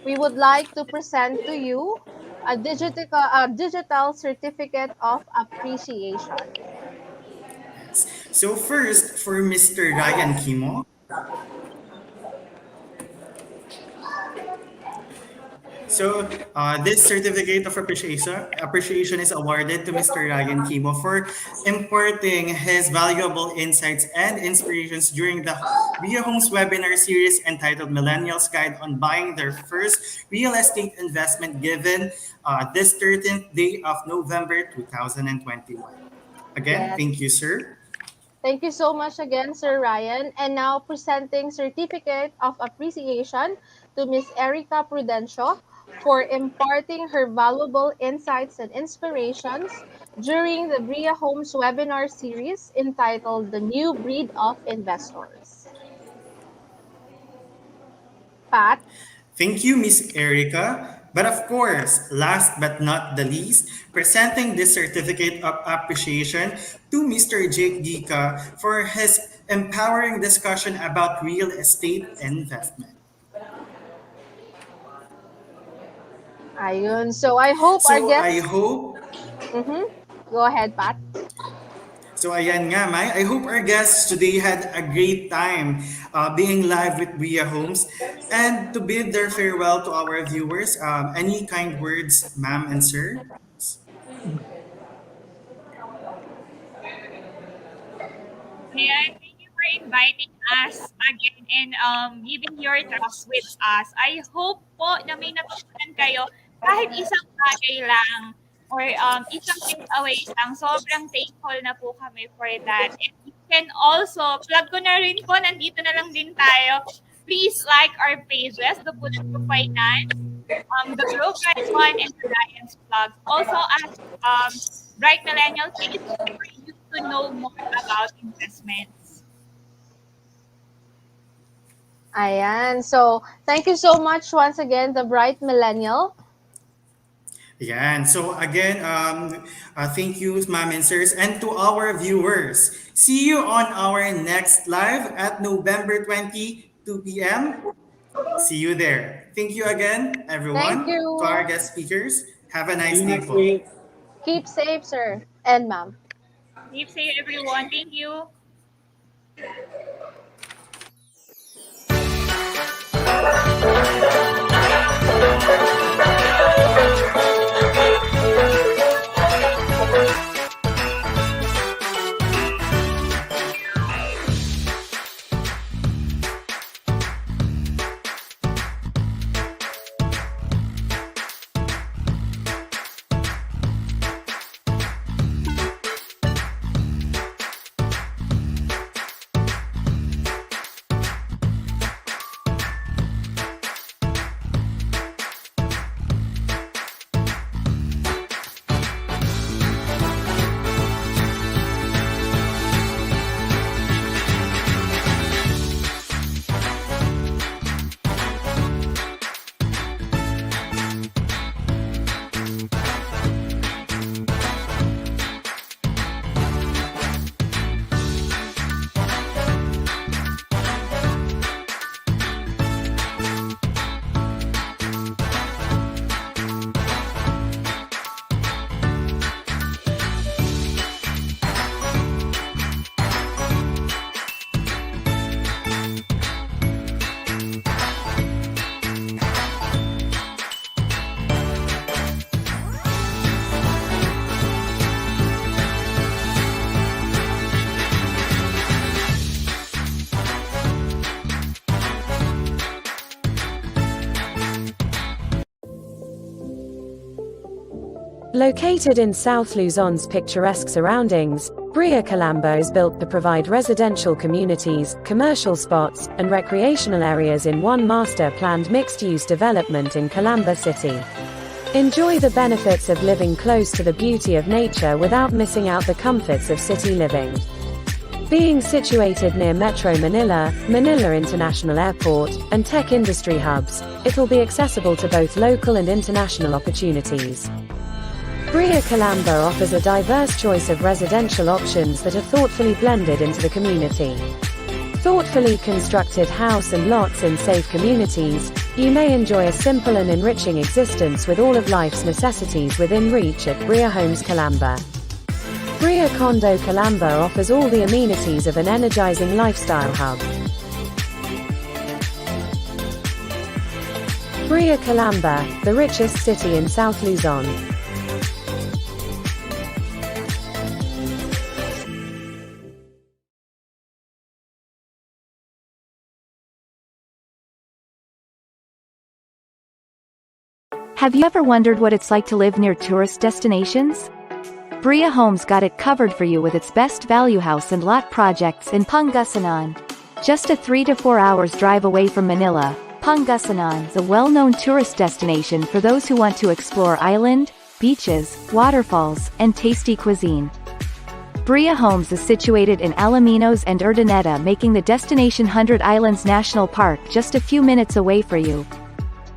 We would like to present to you a digital certificate of appreciation. So first, for Mr. Ryan Kimo, This certificate of appreciation is awarded to Mr. Ryan Kimo for imparting his valuable insights and inspirations during the Ria Homes webinar series entitled Millennials Guide on Buying Their First Real Estate Investment, given this 13th day of November 2021. Again, Yes. thank you, sir. Thank you so much again, Sir Ryan. And now presenting Certificate of Appreciation to Ms. Erica Prudencio for imparting her valuable insights and inspirations during the Bria Homes webinar series entitled The New Breed of Investors. Pat? Thank you, Miss Erica. But of course, last but not the least, presenting this certificate of appreciation to Mr. Jake Gika for his empowering discussion about real estate investment. Ayun. So I hope our So I guests... hope Go ahead, Pat. So ayan nga, Mai. I hope our guests today had a great time being live with Bria Homes. And to bid their farewell to our viewers, any kind words, ma'am and sir? Ayan, thank you for inviting us again and giving your trust with us. I hope po na may natutunan kayo kahit isang bagay lang or isang takeaway lang. Sobrang thankful na po kami for that. And you can also, plug ko na rin po, nandito na lang din tayo. Please like our pages, The Punot to Finance, the Grow Guys one, and the Ryan's Vlogs. Also at Bright Millennial page for you to know more about investments. Ayan. So, thank you so much once again, the Bright Millennial. Yan. So again, thank you, ma'am and sirs, and to our viewers. See you on our next live at November 20, 2 p.m. See you there. Thank you again, everyone. Thank you. To our guest speakers. Have a nice See you day next po. week. Keep safe, sir and ma'am. Keep safe, everyone. Thank you. Located in South Luzon's picturesque surroundings, Bria Calambos built to provide residential communities, commercial spots, and recreational areas in one master-planned mixed-use development in Calamba City. Enjoy the benefits of living close to the beauty of nature without missing out the comforts of city living. Being situated near Metro Manila, Manila International Airport, and tech industry hubs, it will be accessible to both local and international opportunities. Bria Calamba offers a diverse choice of residential options that are thoughtfully blended into the community. Thoughtfully constructed house and lots in safe communities, you may enjoy a simple and enriching existence with all of life's necessities within reach at Bria Homes Calamba. Bria Condo Calamba offers all the amenities of an energizing lifestyle hub. Bria Calamba, the richest city in South Luzon. Have you ever wondered what it's like to live near tourist destinations? Bria Homes got it covered for you with its best value house and lot projects in Pangasinan. Just a 3 to 4 hours drive away from Manila, Pangasinan is a well-known tourist destination for those who want to explore island, beaches, waterfalls, and tasty cuisine. Bria Homes is situated in Alaminos and Urdaneta, making the destination 100 Islands National Park just a few minutes away for you.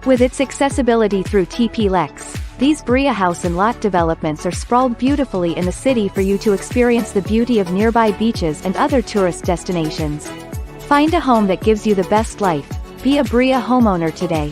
With its accessibility through TP-Lex, these Bria house and lot developments are sprawled beautifully in the city for you to experience the beauty of nearby beaches and other tourist destinations. Find a home that gives you the best life. Be a Bria homeowner today.